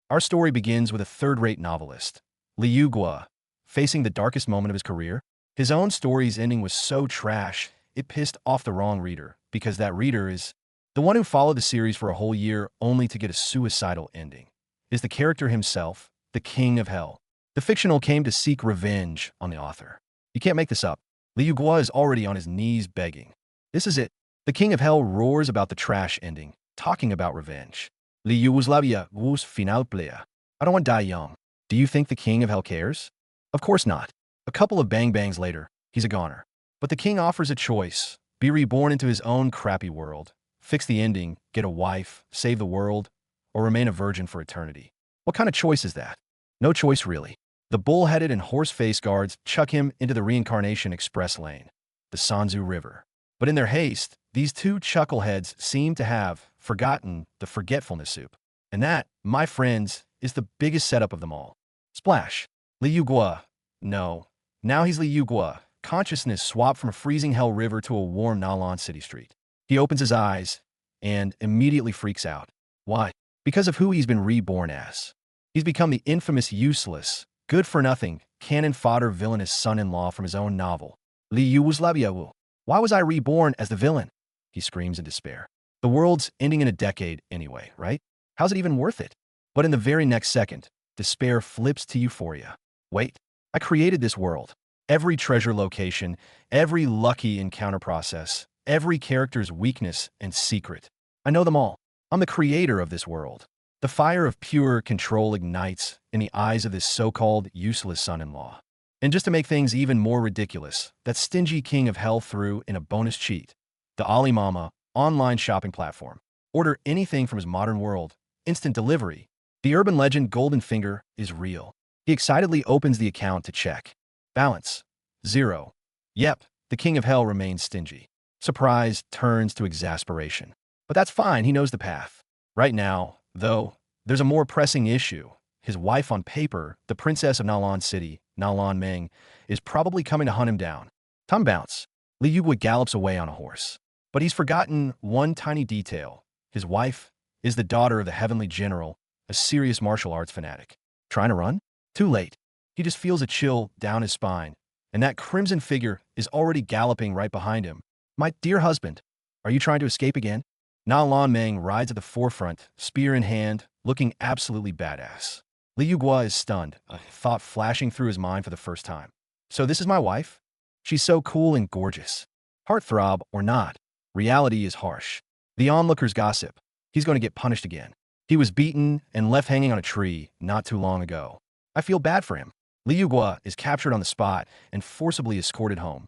Our story begins with a third-rate novelist, Liu Guo, facing the darkest moment of his career. His own story's ending was so trash, it pissed off the wrong reader, because that reader is the one who followed the series for a whole year only to get a suicidal ending. Is the character himself, the king of hell. The fictional came to seek revenge on the author. You can't make this up. Liu Guo is already on his knees begging. This is it. The king of hell roars about the trash ending, talking about revenge. Liu was labia was final playa. I don't want to die young. Do you think the king of hell cares? Of course not. A couple of bang-bangs later, he's a goner. But the king offers a choice. Be reborn into his own crappy world. Fix the ending, get a wife, save the world, or remain a virgin for eternity. What kind of choice is that? No choice really. The bull-headed and horse-faced guards chuck him into the reincarnation express lane, the Sanzu River. But in their haste, these two chuckleheads seem to have forgotten the forgetfulness soup. And that, my friends, is the biggest setup of them all. Splash. Liu Guo. No. Now he's Liu Guo. Consciousness swapped from a freezing hell river to a warm Nalan city street. He opens his eyes and immediately freaks out. Why? Because of who he's been reborn as. He's become the infamous useless, good-for-nothing, cannon fodder villainous son-in-law from his own novel. Liu was Labiawu. Why was I reborn as the villain? He screams in despair. The world's ending in a decade anyway, right? How's it even worth it? But in the very next second, despair flips to euphoria. Wait, I created this world. Every treasure location, every lucky encounter process, every character's weakness and secret. I know them all. I'm the creator of this world. The fire of pure control ignites in the eyes of this so-called useless son-in-law. And just to make things even more ridiculous, that stingy king of hell threw in a bonus cheat. The Alimama online shopping platform. Order anything from his modern world. Instant delivery. The urban legend Golden Finger is real. He excitedly opens the account to check. Balance. 0. Yep, the king of hell remains stingy. Surprise turns to exasperation. But that's fine, he knows the path. Right now, though, there's a more pressing issue. His wife on paper, the princess of Nalan City, Nalan Meng, is probably coming to hunt him down. Time bounce. Liu Yuguk gallops away on a horse. But he's forgotten one tiny detail. His wife is the daughter of the heavenly general, a serious martial arts fanatic. Trying to run? Too late. He just feels a chill down his spine, and that crimson figure is already galloping right behind him. My dear husband, are you trying to escape again? Nalan Meng rides at the forefront, spear in hand, looking absolutely badass. Liu Guo is stunned, a thought flashing through his mind for the first time. So this is my wife? She's so cool and gorgeous. Heartthrob or not, reality is harsh. The onlookers gossip. He's going to get punished again. He was beaten and left hanging on a tree not too long ago. I feel bad for him. Liu Guo is captured on the spot and forcibly escorted home.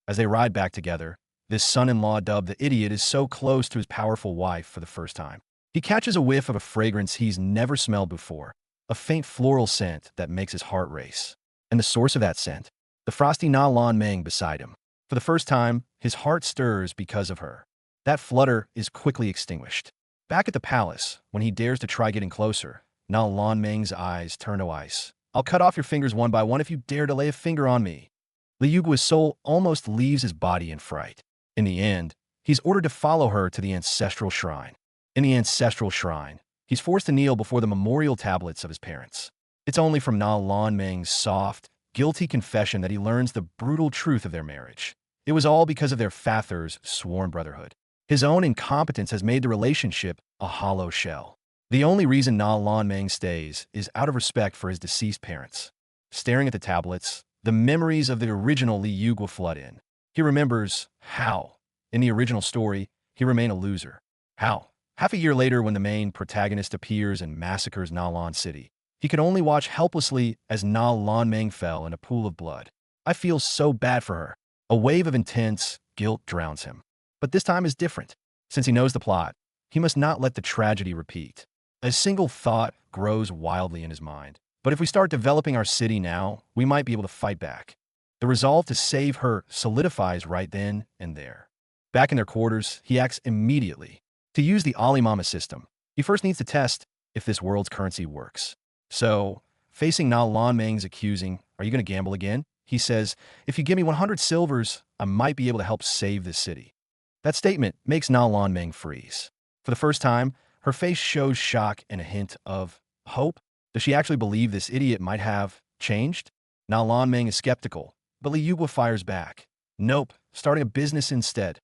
As they ride back together, this son-in-law dubbed the idiot is so close to his powerful wife for the first time. He catches a whiff of a fragrance he's never smelled before, a faint floral scent that makes his heart race. And the source of that scent? The frosty Nalan Meng beside him. For the first time, his heart stirs because of her. That flutter is quickly extinguished. Back at the palace, when he dares to try getting closer, Nalan Meng's eyes turn to ice. I'll cut off your fingers one by one if you dare to lay a finger on me. Liu Guo's soul almost leaves his body in fright. In the end, he's ordered to follow her to the ancestral shrine. In the ancestral shrine, he's forced to kneel before the memorial tablets of his parents. It's only from Nalan Meng's soft, guilty confession that he learns the brutal truth of their marriage. It was all because of their father's sworn brotherhood. His own incompetence has made the relationship a hollow shell. The only reason Nalan Meng stays is out of respect for his deceased parents. Staring at the tablets, the memories of the original Liu Guo flood in. He remembers how, in the original story, he remained a loser. How, half a year later when the main protagonist appears and massacres Nalan City, he could only watch helplessly as Nalan Meng fell in a pool of blood. I feel so bad for her. A wave of intense guilt drowns him. But this time is different. Since he knows the plot, he must not let the tragedy repeat. A single thought grows wildly in his mind. But if we start developing our city now, we might be able to fight back. The resolve to save her solidifies right then and there. Back in their quarters, he acts immediately. To use the Alimama system, he first needs to test if this world's currency works. So, facing Nalan Meng's accusing, are you going to gamble again? He says, if you give me 100 silvers, I might be able to help save this city. That statement makes Nalan Meng freeze. For the first time, her face shows shock and a hint of Hope? Does she actually believe this idiot might have changed? Na Lanming is skeptical, but Li Yugua fires back. Nope, starting a business instead.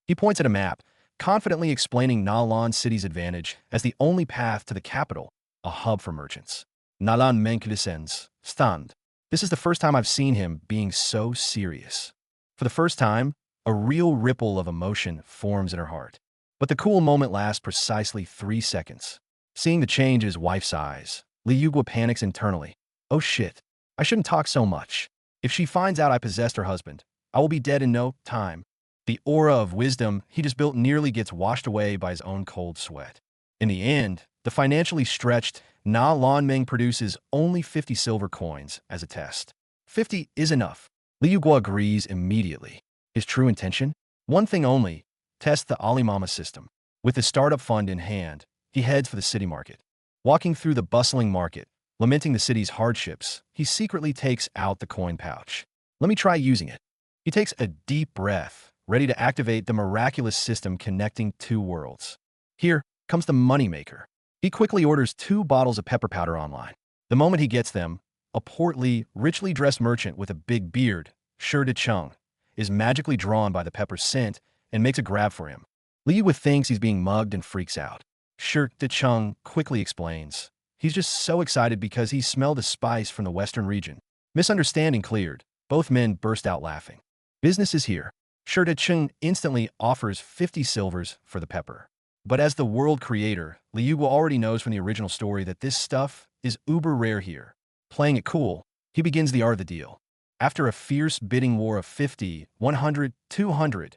He points at a map, confidently explaining Nalan City's advantage as the only path to the capital, a hub for merchants. Nalan Menklisens, stand. This is the first time I've seen him being so serious. For the first time, a real ripple of emotion forms in her heart. But the cool moment lasts precisely 3 seconds. Seeing the change in his wife's eyes, Li Yugua panics internally. Oh shit, I shouldn't talk so much. If she finds out I possessed her husband, I will be dead in no time. The aura of wisdom he just built nearly gets washed away by his own cold sweat. In the end, the financially stretched Na Lanming produces only 50 silver coins as a test. 50 is enough. Li Yugua agrees immediately. His true intention? One thing only, test the Alimama system. With the startup fund in hand, he heads for the city market. Walking through the bustling market, lamenting the city's hardships, he secretly takes out the coin pouch. Let me try using it. He takes a deep breath, ready to activate the miraculous system connecting 2 worlds. Here comes the moneymaker. He quickly orders 2 bottles of pepper powder online. The moment he gets them, a portly, richly dressed merchant with a big beard, Shi Chung, is magically drawn by the pepper scent and makes a grab for him. Li Yugua thinks he's being mugged and freaks out. Shi Chung quickly explains. He's just so excited because he smelled the spice from the western region. Misunderstanding cleared. Both men burst out laughing. Business is here. Shi Chung instantly offers 50 silvers for the pepper. But as the world creator, Li Yugua already knows from the original story that this stuff is uber rare here. Playing it cool, he begins the art of the deal. After a fierce bidding war of 50, 100, 200,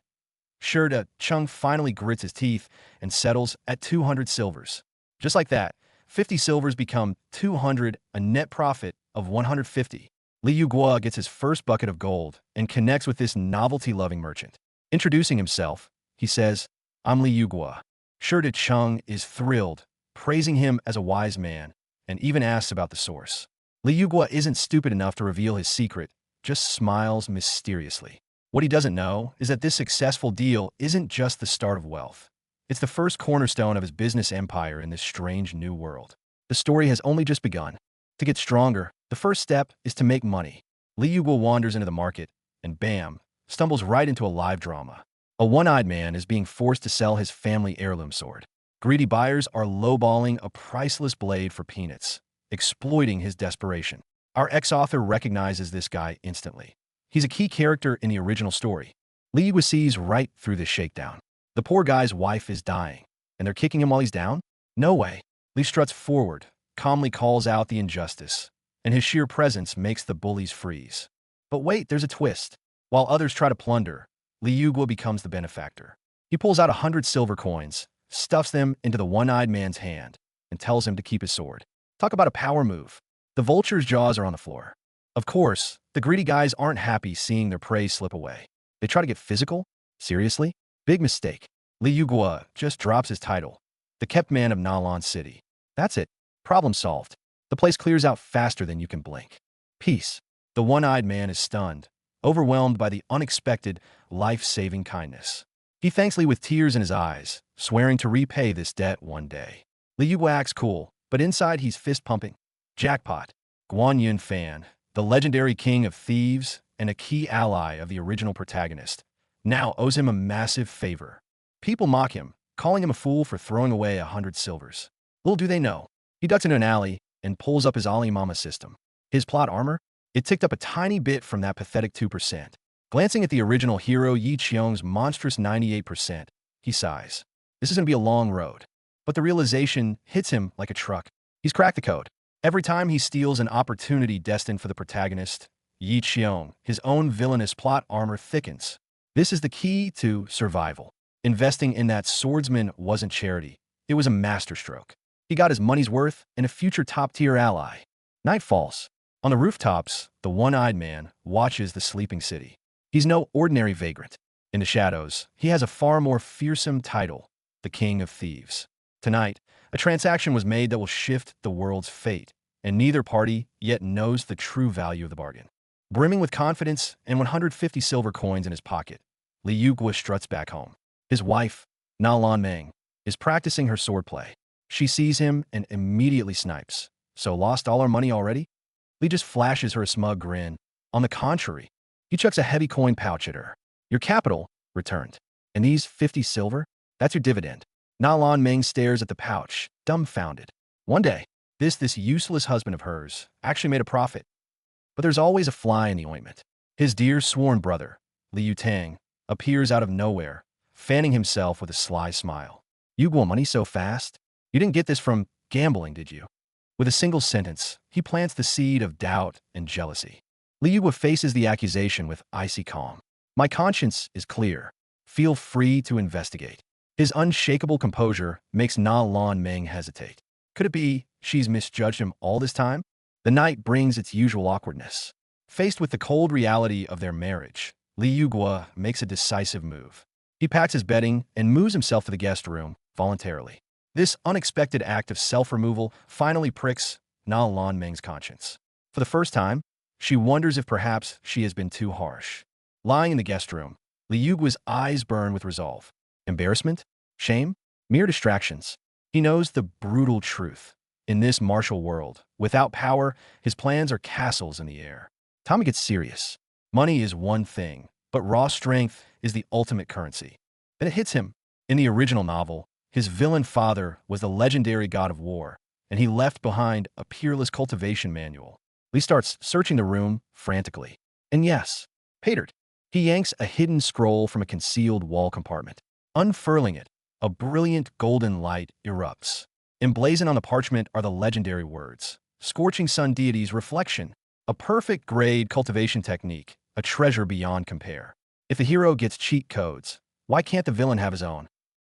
Shi Chung finally grits his teeth and settles at 200 silvers. Just like that, 50 silvers become 200, a net profit of 150. Li Yugua gets his first bucket of gold and connects with this novelty-loving merchant. Introducing himself, he says, I'm Li Yugua. Shi Chung is thrilled, praising him as a wise man, and even asks about the source. Li Yugua isn't stupid enough to reveal his secret, just smiles mysteriously. What he doesn't know is that this successful deal isn't just the start of wealth. It's the first cornerstone of his business empire in this strange new world. The story has only just begun. To get stronger, the first step is to make money. Li Yugua wanders into the market, and bam, stumbles right into a live drama. A one-eyed man is being forced to sell his family heirloom sword. Greedy buyers are lowballing a priceless blade for peanuts, exploiting his desperation. Our ex-author recognizes this guy instantly. He's a key character in the original story. Li Yugua sees right through this shakedown. The poor guy's wife is dying, and they're kicking him while he's down? No way. Li struts forward, calmly calls out the injustice, and his sheer presence makes the bullies freeze. But wait, there's a twist. While others try to plunder, Li Yugua becomes the benefactor. He pulls out 100 silver coins, stuffs them into the one-eyed man's hand, and tells him to keep his sword. Talk about a power move. The vulture's jaws are on the floor. Of course, the greedy guys aren't happy seeing their prey slip away. They try to get physical? Seriously? Big mistake. Li Yugua just drops his title, the kept man of Nalan City. That's it. Problem solved. The place clears out faster than you can blink. Peace. The one-eyed man is stunned, overwhelmed by the unexpected, life-saving kindness. He thanks Li with tears in his eyes, swearing to repay this debt one day. Li Yugua acts cool, but inside he's fist-pumping. Jackpot. Guan Yun Fan, the legendary king of thieves and a key ally of the original protagonist, now owes him a massive favor. People mock him, calling him a fool for throwing away 100 silvers. Little do they know, he ducks into an alley and pulls up his Alimama system. His plot armor? It ticked up a tiny bit from that pathetic 2%. Glancing at the original hero Yi Qiong's monstrous 98%, he sighs. This is going to be a long road. But the realization hits him like a truck. He's cracked the code. Every time he steals an opportunity destined for the protagonist, Yi Qiong, his own villainous plot armor thickens. This is the key to survival. Investing in that swordsman wasn't charity. It was a masterstroke. He got his money's worth and a future top-tier ally. Night falls. On the rooftops, the one-eyed man watches the sleeping city. He's no ordinary vagrant. In the shadows, he has a far more fearsome title, the King of Thieves. Tonight, a transaction was made that will shift the world's fate, and neither party yet knows the true value of the bargain. Brimming with confidence and 150 silver coins in his pocket, Li Yugua struts back home. His wife, Na Lanming, is practicing her swordplay. She sees him and immediately snipes. So lost all our money already? Lee just flashes her a smug grin. On the contrary, he chucks a heavy coin pouch at her. Your capital returned. And these 50 silver? That's your dividend. Na Lan Meng stares at the pouch, dumbfounded. One day, this useless husband of hers actually made a profit. But there's always a fly in the ointment. His dear sworn brother, Liu Tang, appears out of nowhere, fanning himself with a sly smile. You want money so fast? You didn't get this from gambling, did you? With a single sentence, he plants the seed of doubt and jealousy. Liu faces the accusation with icy calm. My conscience is clear. Feel free to investigate. His unshakable composure makes Na Lan Meng hesitate. Could it be she's misjudged him all this time? The night brings its usual awkwardness. Faced with the cold reality of their marriage, Liu Gua makes a decisive move. He packs his bedding and moves himself to the guest room voluntarily. This unexpected act of self-removal finally pricks Na Lan Meng's conscience. For the first time, she wonders if perhaps she has been too harsh. Lying in the guest room, Liu Gua's eyes burn with resolve. Embarrassment? Shame? Mere distractions. He knows the brutal truth. In this martial world, without power, his plans are castles in the air. Tommy gets serious. Money is one thing, but raw strength is the ultimate currency. Then it hits him. In the original novel, his villain father was the legendary god of war, and he left behind a peerless cultivation manual. Lee starts searching the room frantically. And yes, patered. He yanks a hidden scroll from a concealed wall compartment. Unfurling it, a brilliant golden light erupts. Emblazoned on the parchment are the legendary words, Scorching Sun Deity's Reflection, a perfect grade cultivation technique, a treasure beyond compare. If the hero gets cheat codes, why can't the villain have his own?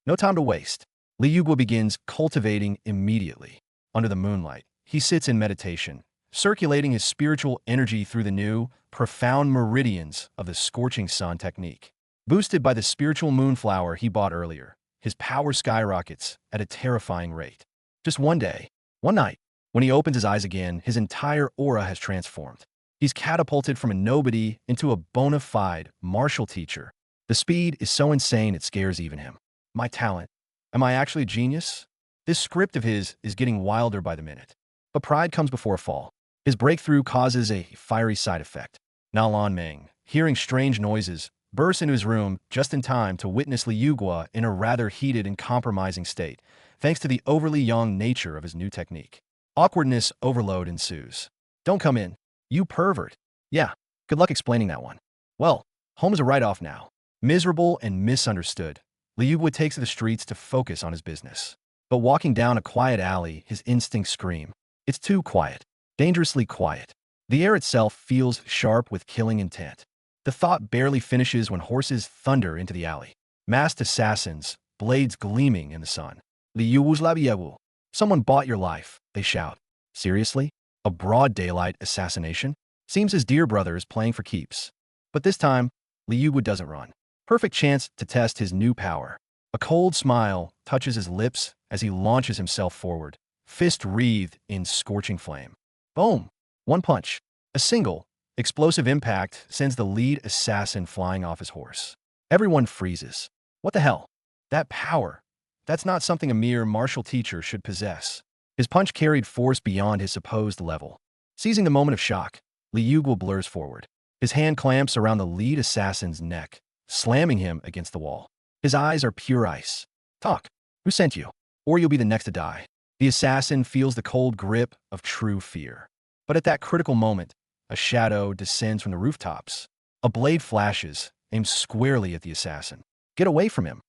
No time to waste. Liu Gua begins cultivating immediately. Under the moonlight, he sits in meditation, circulating his spiritual energy through the new, profound meridians of the Scorching Sun technique. Boosted by the spiritual moonflower he bought earlier, his power skyrockets at a terrifying rate. Just one day, one night, when he opens his eyes again, his entire aura has transformed. He's catapulted from a nobody into a bona fide martial teacher. The speed is so insane it scares even him. My talent. Am I actually a genius? This script of his is getting wilder by the minute. But pride comes before a fall. His breakthrough causes a fiery side effect. Na Lan Meng, hearing strange noises, bursts into his room just in time to witness Liu Gua in a rather heated and compromising state, thanks to the overly young nature of his new technique. Awkwardness overload ensues. Don't come in. You pervert. Yeah, good luck explaining that one. Well, home is a write-off now. Miserable and misunderstood, Liu Gua takes to the streets to focus on his business. But walking down a quiet alley, his instincts scream. It's too quiet. Dangerously quiet. The air itself feels sharp with killing intent. The thought barely finishes when horses thunder into the alley. Masked assassins, blades gleaming in the sun. Liu Wu's Labiewu. Someone bought your life, they shout. Seriously? A broad daylight assassination? Seems his dear brother is playing for keeps. But this time, Liu Wu doesn't run. Perfect chance to test his new power. A cold smile touches his lips as he launches himself forward, fist wreathed in scorching flame. Boom! One punch. A single, explosive impact sends the lead assassin flying off his horse. Everyone freezes. What the hell? That power. That's not something a mere martial teacher should possess. His punch carried force beyond his supposed level. Seizing the moment of shock, Liu Gua blurs forward. His hand clamps around the lead assassin's neck, slamming him against the wall. His eyes are pure ice. Talk. Who sent you? Or you'll be the next to die. The assassin feels the cold grip of true fear. But at that critical moment, a shadow descends from the rooftops. A blade flashes, aimed squarely at the assassin. Get away from him.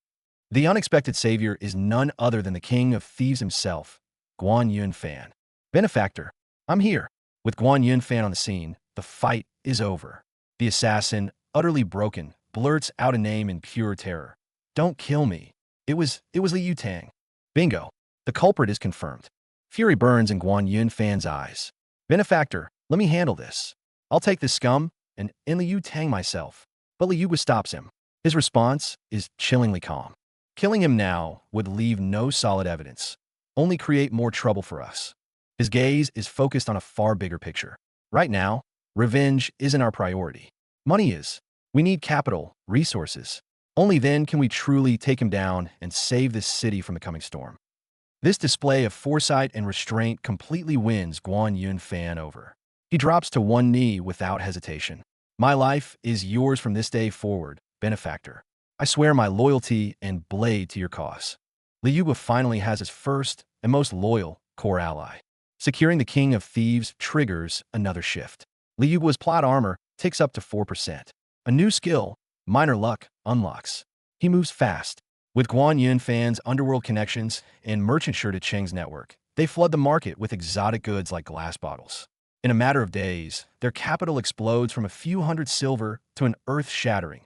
The unexpected savior is none other than the king of thieves himself, Guan Yunfan. Benefactor, I'm here. With Guan Yunfan on the scene, the fight is over. The assassin, utterly broken, blurts out a name in pure terror. Don't kill me. It was Liu Tang. Bingo. The culprit is confirmed. Fury burns in Guan Yunfan's eyes. Benefactor, let me handle this. I'll take this scum and Liu Tang myself. But Liu Gua stops him. His response is chillingly calm. Killing him now would leave no solid evidence, only create more trouble for us. His gaze is focused on a far bigger picture. Right now, revenge isn't our priority. Money is. We need capital, resources. Only then can we truly take him down and save this city from the coming storm. This display of foresight and restraint completely wins Guan Yunfan over. He drops to one knee without hesitation. My life is yours from this day forward, benefactor. I swear my loyalty and blade to your cause. Liu finally has his first and most loyal core ally. Securing the King of Thieves triggers another shift. Liu's plot armor ticks up to 4%. A new skill, minor luck, unlocks. He moves fast. With Guan Yunfan's underworld connections and merchant Shi Cheng's network, they flood the market with exotic goods like glass bottles. In a matter of days, their capital explodes from a few hundred silver to an earth-shattering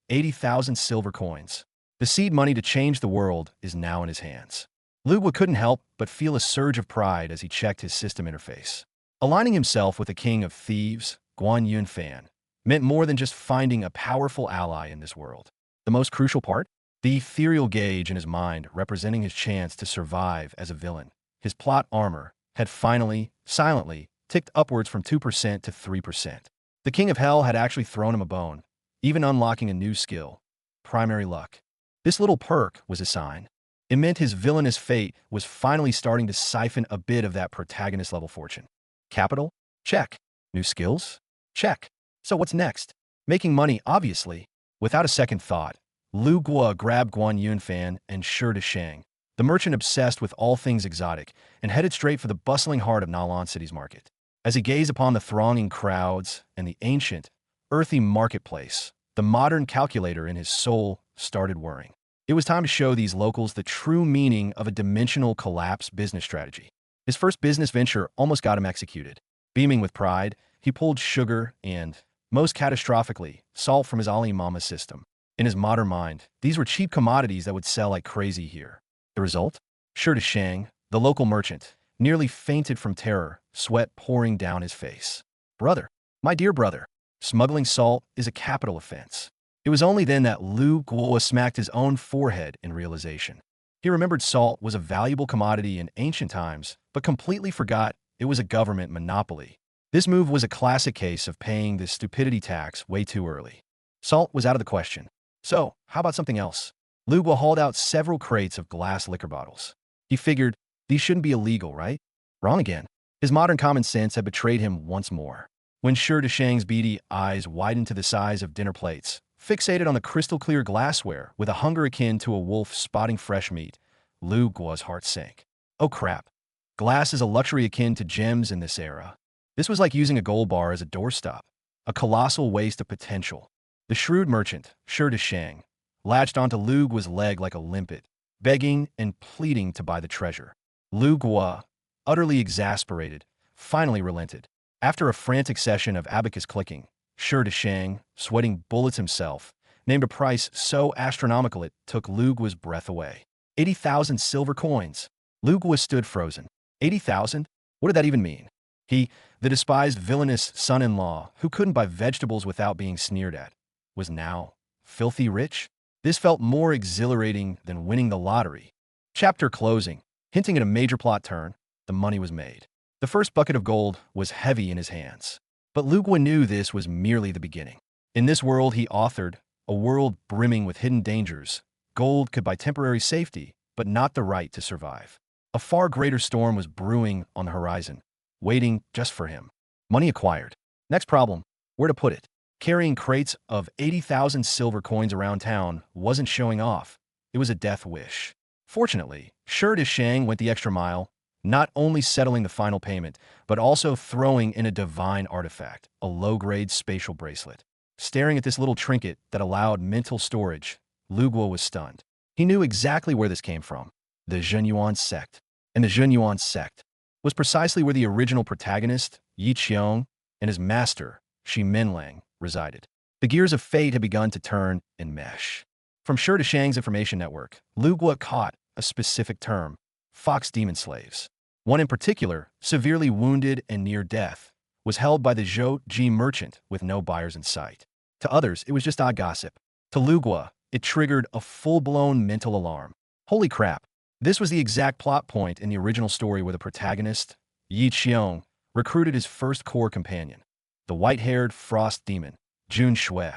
80,000 silver coins. The seed money to change the world is now in his hands. Liu couldn't help but feel a surge of pride as he checked his system interface. Aligning himself with the King of Thieves, Guan Yunfan, meant more than just finding a powerful ally in this world. The most crucial part? The ethereal gauge in his mind representing his chance to survive as a villain. His plot armor had finally, silently, ticked upwards from 2% to 3%. The King of Hell had actually thrown him a bone, even unlocking a new skill, primary luck. This little perk was a sign. It meant his villainous fate was finally starting to siphon a bit of that protagonist-level fortune. Capital? Check. New skills? Check. So what's next? Making money, obviously. Without a second thought, Liu Guo grabbed Guan Yunfan and Shi Shang, the merchant obsessed with all things exotic, and headed straight for the bustling heart of Nalan City's market. As he gazed upon the thronging crowds and the ancient, earthy marketplace, the modern calculator in his soul started whirring. It was time to show these locals the true meaning of a dimensional collapse business strategy. His first business venture almost got him executed. Beaming with pride, he pulled sugar and, most catastrophically, salt from his Ali Mama system. In his modern mind, these were cheap commodities that would sell like crazy here. The result? Shi Shang, the local merchant, nearly fainted from terror, sweat pouring down his face. Brother, my dear brother, smuggling salt is a capital offense. It was only then that Liu Guo smacked his own forehead in realization. He remembered salt was a valuable commodity in ancient times, but completely forgot it was a government monopoly. This move was a classic case of paying the stupidity tax way too early. Salt was out of the question. So, how about something else? Liu Guo hauled out several crates of glass liquor bottles. He figured, these shouldn't be illegal, right? Wrong again. His modern common sense had betrayed him once more. When Shi Shang's beady eyes widened to the size of dinner plates, fixated on the crystal-clear glassware with a hunger akin to a wolf spotting fresh meat, Liu Guo's heart sank. Oh crap. Glass is a luxury akin to gems in this era. This was like using a gold bar as a doorstop. A colossal waste of potential. The shrewd merchant, Shi Shang, latched onto Liu Guo's leg like a limpet, begging and pleading to buy the treasure. Liu Guo, utterly exasperated, finally relented. After a frantic session of abacus clicking, Shi Shang, sweating bullets himself, named a price so astronomical it took Liu Guo's breath away. 80,000 silver coins. Liu Guo stood frozen. 80,000? What did that even mean? He, the despised villainous son-in-law who couldn't buy vegetables without being sneered at, was now filthy rich? This felt more exhilarating than winning the lottery. Chapter closing, hinting at a major plot turn, the money was made. The first bucket of gold was heavy in his hands. But Liu Guo knew this was merely the beginning. In this world he authored, a world brimming with hidden dangers, gold could buy temporary safety, but not the right to survive. A far greater storm was brewing on the horizon, waiting just for him. Money acquired. Next problem, where to put it? Carrying crates of 80,000 silver coins around town wasn't showing off. It was a death wish. Fortunately, Shi Shang went the extra mile, not only settling the final payment, but also throwing in a divine artifact, a low-grade spatial bracelet. Staring at this little trinket that allowed mental storage, Liu Guo was stunned. He knew exactly where this came from, the Zhenyuan sect. And the Zhenyuan sect was precisely where the original protagonist, Yi Qiong, and his master, Shi Menlang, resided. The gears of fate had begun to turn and mesh. From Shi Shang's information network, Liu Guo caught a specific term, fox demon slaves. One in particular, severely wounded and near death, was held by the Zhou Ji merchant with no buyers in sight. To others, it was just odd gossip. To Liu Guo, it triggered a full-blown mental alarm. Holy crap. This was the exact plot point in the original story where the protagonist, Yi Qiong, recruited his first core companion, the white-haired frost demon, Jun Shui.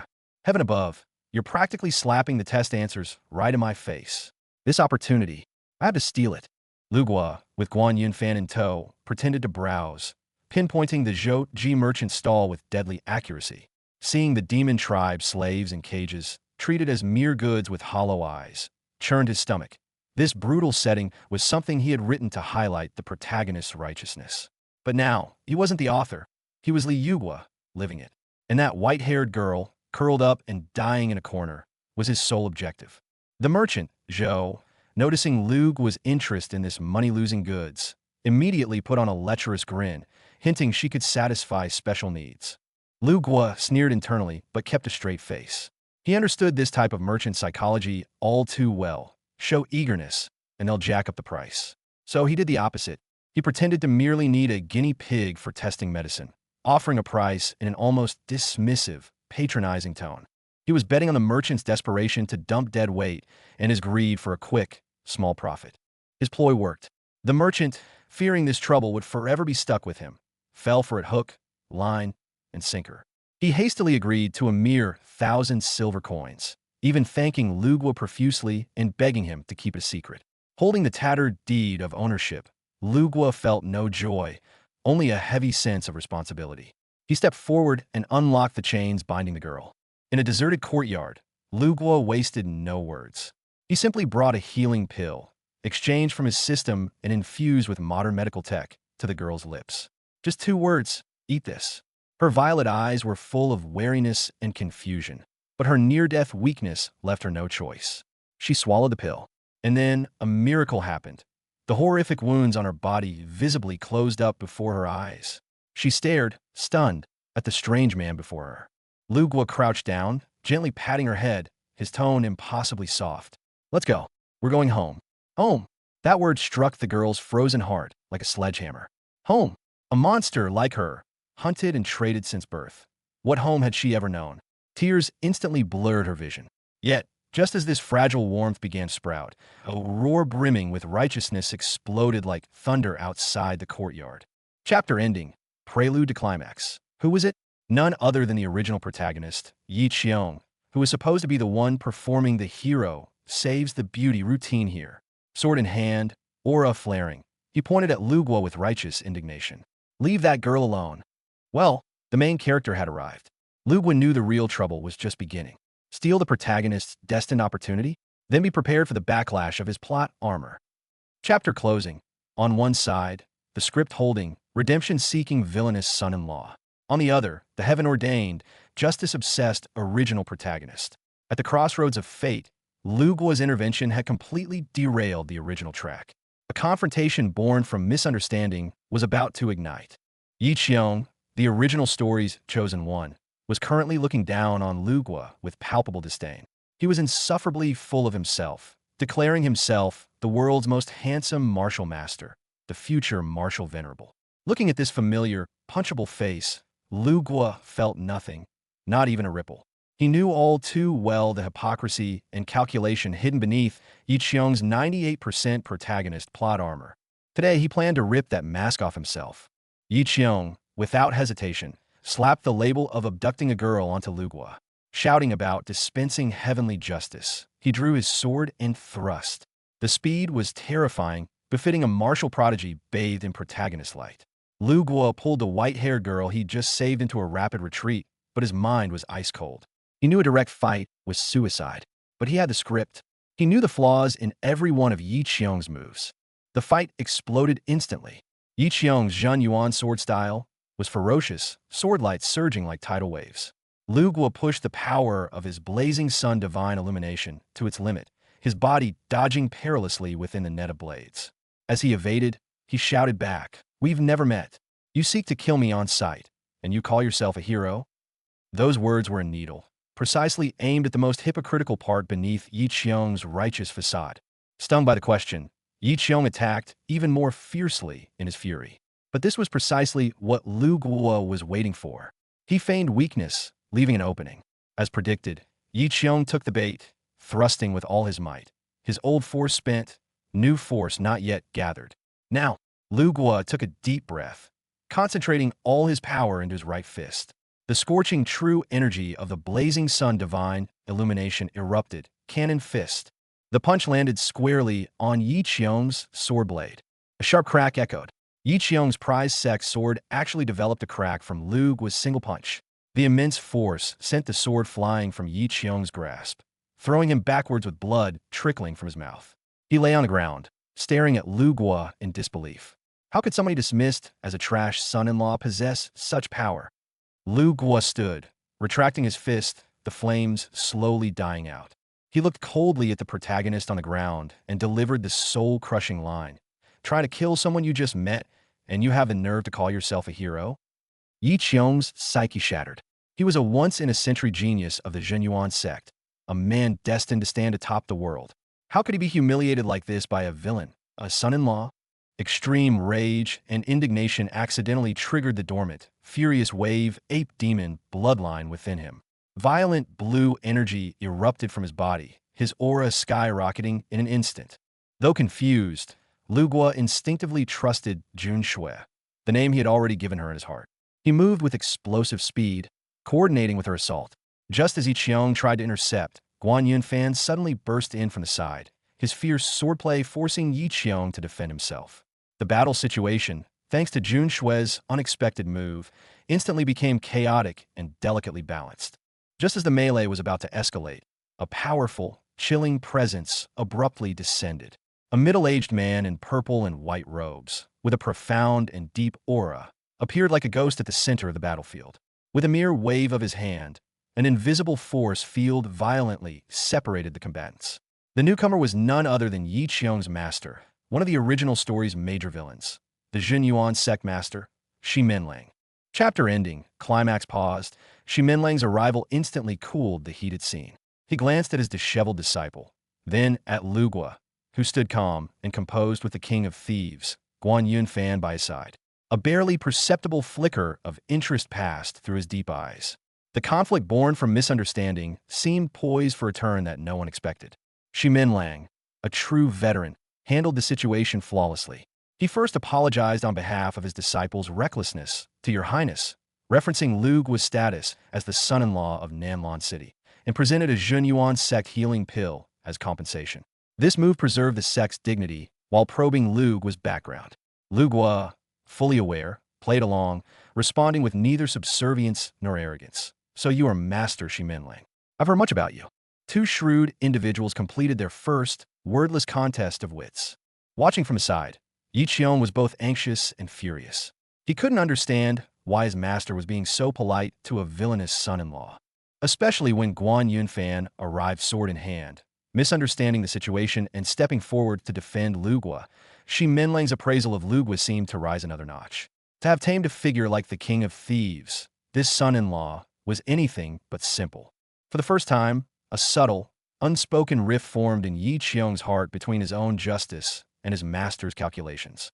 Heaven above, you're practically slapping the test answers right in my face. This opportunity, I have to steal it. Lugua, with Guan Yunfan in tow, pretended to browse, pinpointing the Zhou Ji merchant stall with deadly accuracy. Seeing the demon tribe slaves in cages, treated as mere goods with hollow eyes, churned his stomach. This brutal setting was something he had written to highlight the protagonist's righteousness. But now, he wasn't the author. He was Li Yugua, living it. And that white-haired girl, curled up and dying in a corner, was his sole objective. The merchant, Zhou, noticing Lugua's interest in this money-losing goods, immediately put on a lecherous grin, hinting she could satisfy special needs. Lugua sneered internally, but kept a straight face. He understood this type of merchant psychology all too well. Show eagerness, and they'll jack up the price. So he did the opposite. He pretended to merely need a guinea pig for testing medicine, offering a price in an almost dismissive, patronizing tone. He was betting on the merchant's desperation to dump dead weight and his greed for a quick, small profit. His ploy worked. The merchant, fearing this trouble would forever be stuck with him, fell for it hook, line, and sinker. He hastily agreed to a mere 1,000 silver coins, even thanking Lugua profusely and begging him to keep it a secret. Holding the tattered deed of ownership, Lugua felt no joy, only a heavy sense of responsibility. He stepped forward and unlocked the chains binding the girl. In a deserted courtyard, Lugua wasted no words. He simply brought a healing pill, exchanged from his system and infused with modern medical tech, to the girl's lips. Just 2 words, eat this. Her violet eyes were full of wariness and confusion, but her near-death weakness left her no choice. She swallowed the pill, and then a miracle happened. The horrific wounds on her body visibly closed up before her eyes. She stared, stunned, at the strange man before her. Lugua crouched down, gently patting her head, his tone impossibly soft. "Let's go. We're going home." Home. That word struck the girl's frozen heart like a sledgehammer. Home. A monster like her, hunted and traded since birth. What home had she ever known? Tears instantly blurred her vision. Yet, just as this fragile warmth began to sprout, a roar brimming with righteousness exploded like thunder outside the courtyard. Chapter ending. Prelude to climax. Who was it? None other than the original protagonist, Yi Qiong, who was supposed to be the one performing the hero, saves the beauty routine here. Sword in hand, aura flaring, he pointed at Lugua with righteous indignation. "Leave that girl alone." Well, the main character had arrived. Lugua knew the real trouble was just beginning. Steal the protagonist's destined opportunity, then be prepared for the backlash of his plot armor. Chapter closing. On one side, the script-holding, redemption-seeking villainous son-in-law. On the other, the heaven-ordained, justice-obsessed original protagonist. At the crossroads of fate, Lugua's intervention had completely derailed the original track. A confrontation born from misunderstanding was about to ignite. Yi Qiong, the original story's chosen one, was currently looking down on Lugua with palpable disdain. He was insufferably full of himself, declaring himself the world's most handsome martial master, the future martial venerable. Looking at this familiar, punchable face, Lugua felt nothing, not even a ripple. He knew all too well the hypocrisy and calculation hidden beneath Yi Qiong's 98% protagonist plot armor. Today, he planned to rip that mask off himself. Yi Qiong, without hesitation, slapped the label of abducting a girl onto Lugua. Shouting about dispensing heavenly justice, he drew his sword and thrust. The speed was terrifying, befitting a martial prodigy bathed in protagonist light. Lugua pulled the white-haired girl he'd just saved into a rapid retreat, but his mind was ice-cold. He knew a direct fight was suicide, but he had the script. He knew the flaws in every one of Yi Qiong's moves. The fight exploded instantly. Yi Qiong's Zhen Yuan sword style was ferocious, sword light surging like tidal waves. Lugua pushed the power of his blazing sun divine illumination to its limit, his body dodging perilously within the net of blades. As he evaded, he shouted back, "We've never met. You seek to kill me on sight, and you call yourself a hero?" Those words were a needle, precisely aimed at the most hypocritical part beneath Yi Qiong's righteous facade. Stung by the question, Yi Qiong attacked even more fiercely in his fury. But this was precisely what Lugua was waiting for. He feigned weakness, leaving an opening. As predicted, Yi Qiong took the bait, thrusting with all his might. His old force spent, new force not yet gathered. Now, Lugua took a deep breath, concentrating all his power into his right fist. The scorching true energy of the blazing sun divine illumination erupted, cannon fist. The punch landed squarely on Yi Qiong's sword blade. A sharp crack echoed. Yi Qiong's prized sex sword actually developed a crack from Lu Guo's single punch. The immense force sent the sword flying from Yi Qiong's grasp, throwing him backwards with blood trickling from his mouth. He lay on the ground, staring at Lu Guo in disbelief. How could somebody dismissed as a trash son-in-law possess such power? Lu Guo stood, retracting his fist, the flames slowly dying out. He looked coldly at the protagonist on the ground and delivered the soul-crushing line. Try to kill someone you just met, and you have the nerve to call yourself a hero? Yi Qiong's psyche shattered. He was a once-in-a-century genius of the Zhenyuan sect, a man destined to stand atop the world. How could he be humiliated like this by a villain, a son-in-law? Extreme rage and indignation accidentally triggered the dormant, furious wave ape demon bloodline within him. Violent blue energy erupted from his body, his aura skyrocketing in an instant. Though confused, Lu Guo instinctively trusted Jun Shui, the name he had already given her in his heart. He moved with explosive speed, coordinating with her assault. Just as Yi Qiong tried to intercept, Guan Yunfan suddenly burst in from the side, his fierce swordplay forcing Yi Qiong to defend himself. The battle situation, thanks to Jun Shui's unexpected move, instantly became chaotic and delicately balanced. Just as the melee was about to escalate, a powerful, chilling presence abruptly descended. A middle-aged man in purple and white robes, with a profound and deep aura, appeared like a ghost at the center of the battlefield. With a mere wave of his hand, an invisible force field violently separated the combatants. The newcomer was none other than Yi Qiong's master, one of the original story's major villains, the Zhenyuan sect master, Shi Menlang. Chapter ending, climax paused. Shi Menlang's arrival instantly cooled the heated scene. He glanced at his disheveled disciple, then at Lu Guo, who stood calm and composed with the king of thieves, Guan Yunfan, by his side. A barely perceptible flicker of interest passed through his deep eyes. The conflict born from misunderstanding seemed poised for a turn that no one expected. Shi Menlang, a true veteran, handled the situation flawlessly. He first apologized on behalf of his disciple's recklessness to Your Highness, referencing Lu Guo's status as the son-in-law of Nanlan City, and presented a Zhenyuan sect healing pill as compensation. This move preserved the sect's dignity while probing Lu Guo's background. Lu Guo, fully aware, played along, responding with neither subservience nor arrogance. So you are Master Shi Menlang. I've heard much about you. Two shrewd individuals completed their first, wordless contest of wits. Watching from aside, Yi Qiong was both anxious and furious. He couldn't understand why his master was being so polite to a villainous son-in-law, especially when Guan Yunfan arrived sword in hand. Misunderstanding the situation and stepping forward to defend Lu Guo, Shi Menlang's appraisal of Lu Guo seemed to rise another notch. To have tamed a figure like the king of thieves, this son-in-law was anything but simple. For the first time, a subtle, unspoken rift formed in Yi Qiong's heart between his own justice and his master's calculations.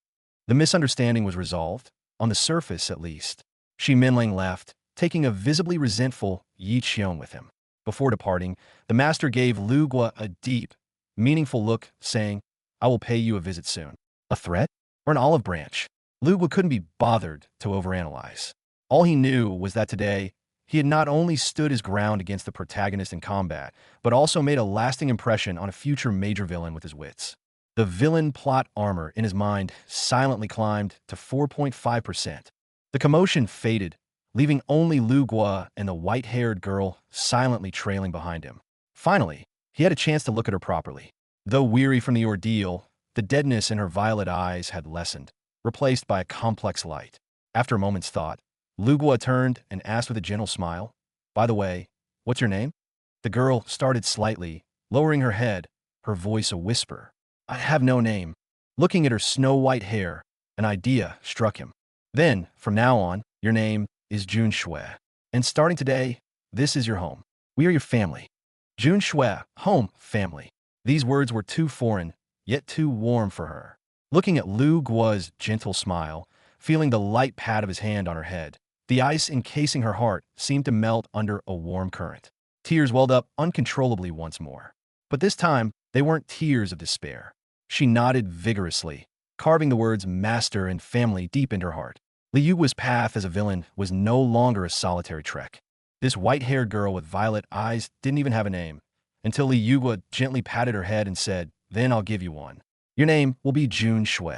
The misunderstanding was resolved, on the surface at least. Shi Menlang left, taking a visibly resentful Yi Qiong with him. Before departing, the master gave Lu Guo a deep, meaningful look, saying, I will pay you a visit soon. A threat? Or an olive branch? Lu Guo couldn't be bothered to overanalyze. All he knew was that today, he had not only stood his ground against the protagonist in combat, but also made a lasting impression on a future major villain with his wits. The villain plot armor in his mind silently climbed to 4.5%. The commotion faded, leaving only Lu Guo and the white-haired girl silently trailing behind him. Finally, he had a chance to look at her properly. Though weary from the ordeal, the deadness in her violet eyes had lessened, replaced by a complex light. After a moment's thought, Lu Guo turned and asked with a gentle smile, By the way, what's your name? The girl started slightly, lowering her head, her voice a whisper. I have no name. Looking at her snow-white hair, an idea struck him. Then, from now on, your name is Jun Shui. And starting today, this is your home. We are your family. Jun Shui, home, family. These words were too foreign, yet too warm for her. Looking at Lu Guo's gentle smile, feeling the light pat of his hand on her head, the ice encasing her heart seemed to melt under a warm current. Tears welled up uncontrollably once more. But this time, they weren't tears of despair. She nodded vigorously, carving the words master and family deep into her heart. Liu Guo's path as a villain was no longer a solitary trek. This white-haired girl with violet eyes didn't even have a name. until Li Yugua gently patted her head and said, "Then I'll give you one. Your name will be Jun Shui."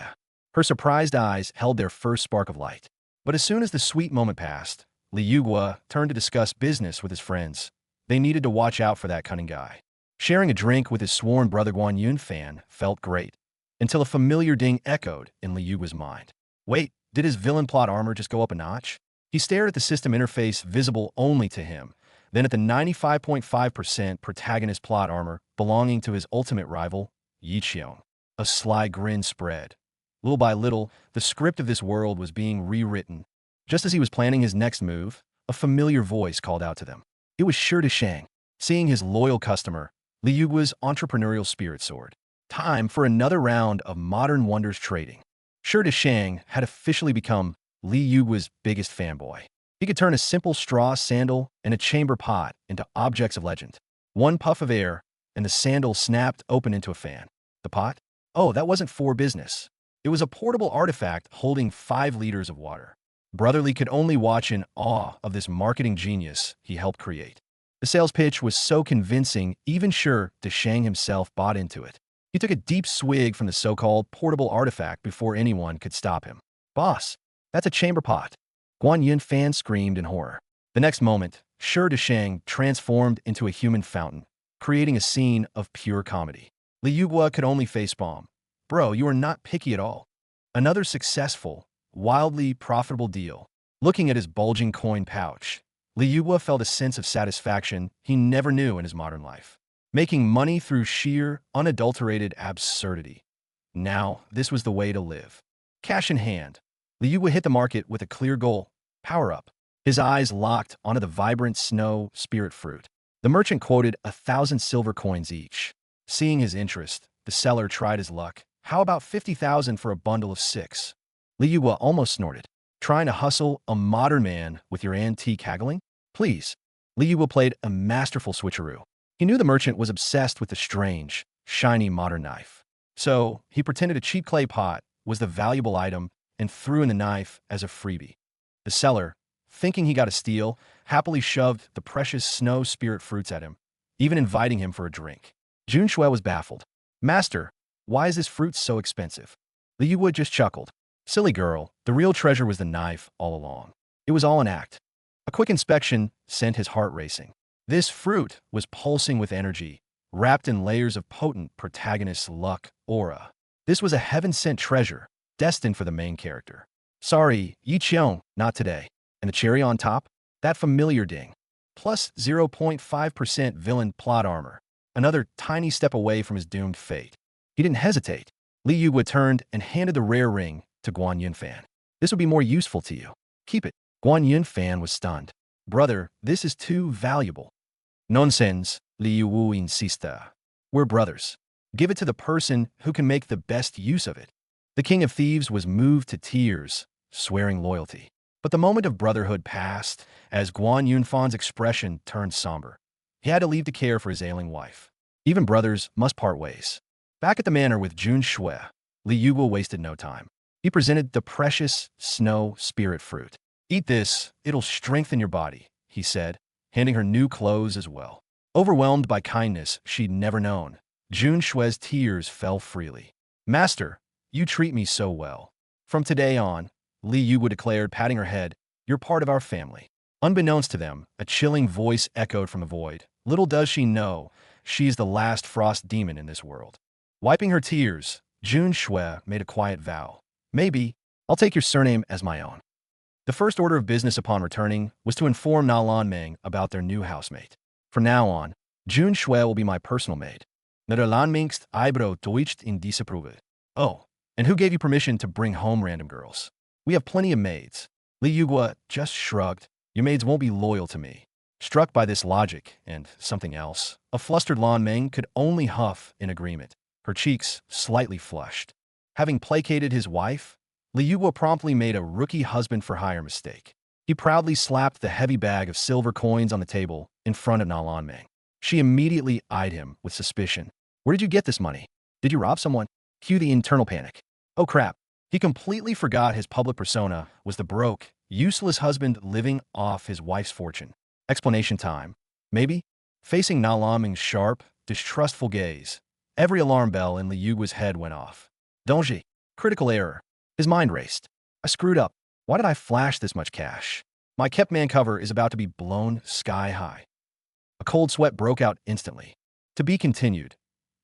Her surprised eyes held their first spark of light. But as soon as the sweet moment passed, Li Yugua turned to discuss business with his friends. They needed to watch out for that cunning guy. Sharing a drink with his sworn brother Guan Yunfan felt great, until a familiar ding echoed in Li Yugua's mind. Wait, did his villain plot armor just go up a notch? He stared at the system interface visible only to him, then at the 95.5% protagonist plot armor belonging to his ultimate rival, Yi Qiong. A sly grin spread. Little by little, the script of this world was being rewritten. Just as he was planning his next move, a familiar voice called out to them. It was Shi Shang. Seeing his loyal customer, Li Yugua's entrepreneurial spirit soared. Time for another round of modern wonders trading. Shi Shang had officially become Li Yugua's biggest fanboy. He could turn a simple straw sandal and a chamber pot into objects of legend. One puff of air, and the sandal snapped open into a fan. The pot? Oh, that wasn't for business. It was a portable artifact holding 5 liters of water. Brotherly could only watch in awe of this marketing genius he helped create. The sales pitch was so convincing, even Shi Shang himself bought into it. He took a deep swig from the so-called portable artifact before anyone could stop him. "Boss, that's a chamber pot." Guan Yunfan screamed in horror. The next moment, Shi Shang transformed into a human fountain, creating a scene of pure comedy. Li Yugua could only facepalm. "Bro, you are not picky at all." Another successful, wildly profitable deal. Looking at his bulging coin pouch, Li Yugua felt a sense of satisfaction he never knew in his modern life. Making money through sheer, unadulterated absurdity. Now, this was the way to live. Cash in hand, Li Yugua hit the market with a clear goal: power up. His eyes locked onto the vibrant snow spirit fruit. The merchant quoted 1,000 silver coins each. Seeing his interest, the seller tried his luck. "How about 50,000 for a bundle of 6? Li Yugua almost snorted. "Trying to hustle a modern man with your antique haggling? Please." Li Yugua played a masterful switcheroo. He knew the merchant was obsessed with the strange, shiny modern knife. So, he pretended a cheap clay pot was the valuable item and threw in the knife as a freebie. The seller, thinking he got a steal, happily shoved the precious snow spirit fruits at him, even inviting him for a drink. Jun Shui was baffled. "Master, why is this fruit so expensive?" Li Yugua just chuckled. "Silly girl, the real treasure was the knife all along. It was all an act." A quick inspection sent his heart racing. This fruit was pulsing with energy, wrapped in layers of potent protagonist luck aura. This was a heaven-sent treasure, destined for the main character. "Sorry, Yi Qiong, not today." And the cherry on top? That familiar ding. Plus 0.5% villain plot armor. Another tiny step away from his doomed fate. He didn't hesitate. Li Yugua turned and handed the rare ring to Guan Yunfan. "This will be more useful to you. Keep it." Guan Yunfan was stunned. "Brother, this is too valuable." "Nonsense," Li Yuwu insisted. "We're brothers. Give it to the person who can make the best use of it." The King of Thieves was moved to tears, swearing loyalty. But the moment of brotherhood passed as Guan Yunfan's expression turned somber. He had to leave to care for his ailing wife. Even brothers must part ways. Back at the manor with Jun Shui, Li Yugua wasted no time. He presented the precious snow spirit fruit. "Eat this, it'll strengthen your body," he said, handing her new clothes as well. Overwhelmed by kindness she'd never known, Jun Shui's tears fell freely. "Master, you treat me so well. From today on," Li Yugua declared, patting her head, "you're part of our family." Unbeknownst to them, a chilling voice echoed from the void. Little does she know, she's the last frost demon in this world. Wiping her tears, Jun Shui made a quiet vow. "Maybe, I'll take your surname as my own." The first order of business upon returning was to inform Na Lanming about their new housemate. "From now on, Jun Shui will be my personal maid." "Na der Lanmingst Eibro deutscht in diese Probe." "Oh, and who gave you permission to bring home random girls?" "We have plenty of maids." Li Yugua just shrugged. "Your maids won't be loyal to me." Struck by this logic and something else, a flustered Lanming could only huff in agreement, her cheeks slightly flushed. Having placated his wife, Li Yugua promptly made a rookie husband-for-hire mistake. He proudly slapped the heavy bag of silver coins on the table in front of Na Lanming. She immediately eyed him with suspicion. "Where did you get this money? Did you rob someone?" Cue the internal panic. Oh crap. He completely forgot his public persona was the broke, useless husband living off his wife's fortune. Explanation time. Maybe? Facing Na Lanming's sharp, distrustful gaze. Every alarm bell in Liugua's head went off. Danger. Critical error. His mind raced. I screwed up. Why did I flash this much cash? My kept man cover is about to be blown sky high. A cold sweat broke out instantly. To be continued.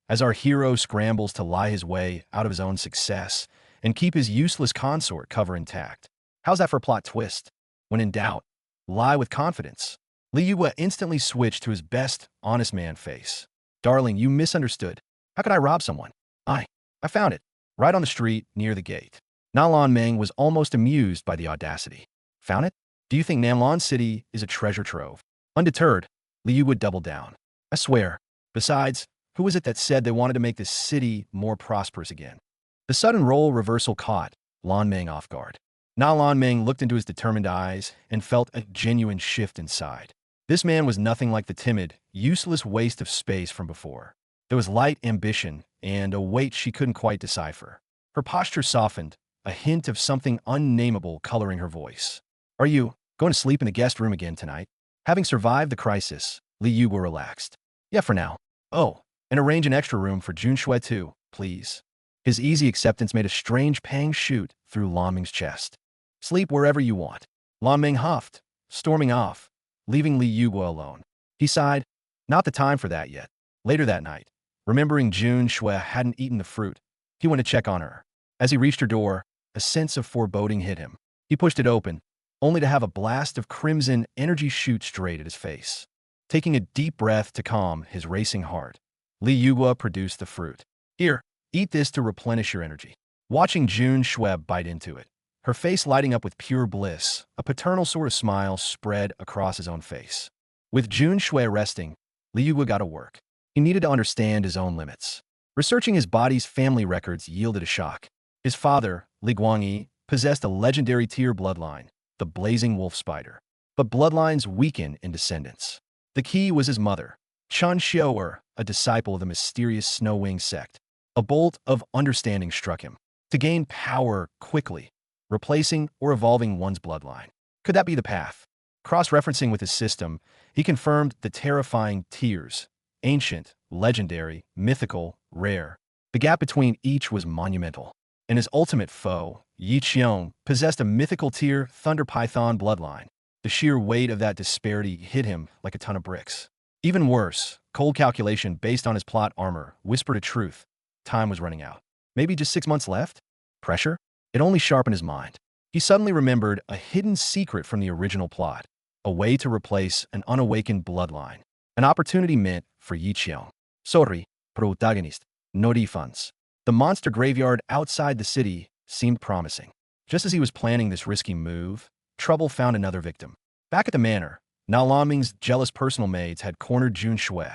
As our hero scrambles to lie his way out of his own success and keep his useless consort cover intact. How's that for a plot twist? When in doubt, lie with confidence. Liugua instantly switched to his best honest man face. Darling, you misunderstood. How could I rob someone? I found it. Right on the street, near the gate. Nalan Meng was almost amused by the audacity. Found it? Do you think Namlan City is a treasure trove? Undeterred, Liugua doubled down. I swear. Besides, who was it that said they wanted to make this city more prosperous again? The sudden role reversal caught Lan Meng off guard. Na Lan Meng looked into his determined eyes and felt a genuine shift inside. This man was nothing like the timid, useless waste of space from before. There was light ambition and a weight she couldn't quite decipher. Her posture softened, a hint of something unnameable coloring her voice. Are you going to sleep in the guest room again tonight? Having survived the crisis, Liugua relaxed. Yeah, for now. Oh, and arrange an extra room for Jun Shui too, please. His easy acceptance made a strange pang shoot through Lan Meng's chest. Sleep wherever you want. Lan Meng huffed, storming off, leaving Liugua alone. He sighed. Not the time for that yet. Later that night, remembering Jun Shui hadn't eaten the fruit, he went to check on her. As he reached her door, a sense of foreboding hit him. He pushed it open, only to have a blast of crimson energy shoot straight at his face. Taking a deep breath to calm his racing heart, Liugua produced the fruit. Here, eat this to replenish your energy. Watching Jun Shui bite into it, her face lighting up with pure bliss, a paternal sort of smile spread across his own face. With Jun Shui resting, Liugua got to work. He needed to understand his own limits. Researching his body's family records yielded a shock. His father, Li Guangyi, possessed a legendary tier bloodline, the blazing wolf spider. But bloodlines weaken in descendants. The key was his mother, Chun Xiu'er, a disciple of the mysterious Snow-Wing sect. A bolt of understanding struck him. To gain power quickly, replacing or evolving one's bloodline. Could that be the path? Cross-referencing with his system, he confirmed the terrifying tiers. Ancient, legendary, mythical, rare. The gap between each was monumental. And his ultimate foe, Yi Qiong, possessed a mythical tier Thunder Python bloodline. The sheer weight of that disparity hit him like a ton of bricks. Even worse, cold calculation based on his plot armor whispered a truth. Time was running out. Maybe just 6 months left? Pressure? It only sharpened his mind. He suddenly remembered a hidden secret from the original plot. A way to replace an unawakened bloodline. An opportunity meant for Yi Qiong. Sorry, protagonist. No defense. The monster graveyard outside the city seemed promising. Just as he was planning this risky move, trouble found another victim. Back at the manor, Na Lan Meng's jealous personal maids had cornered Jun Shui.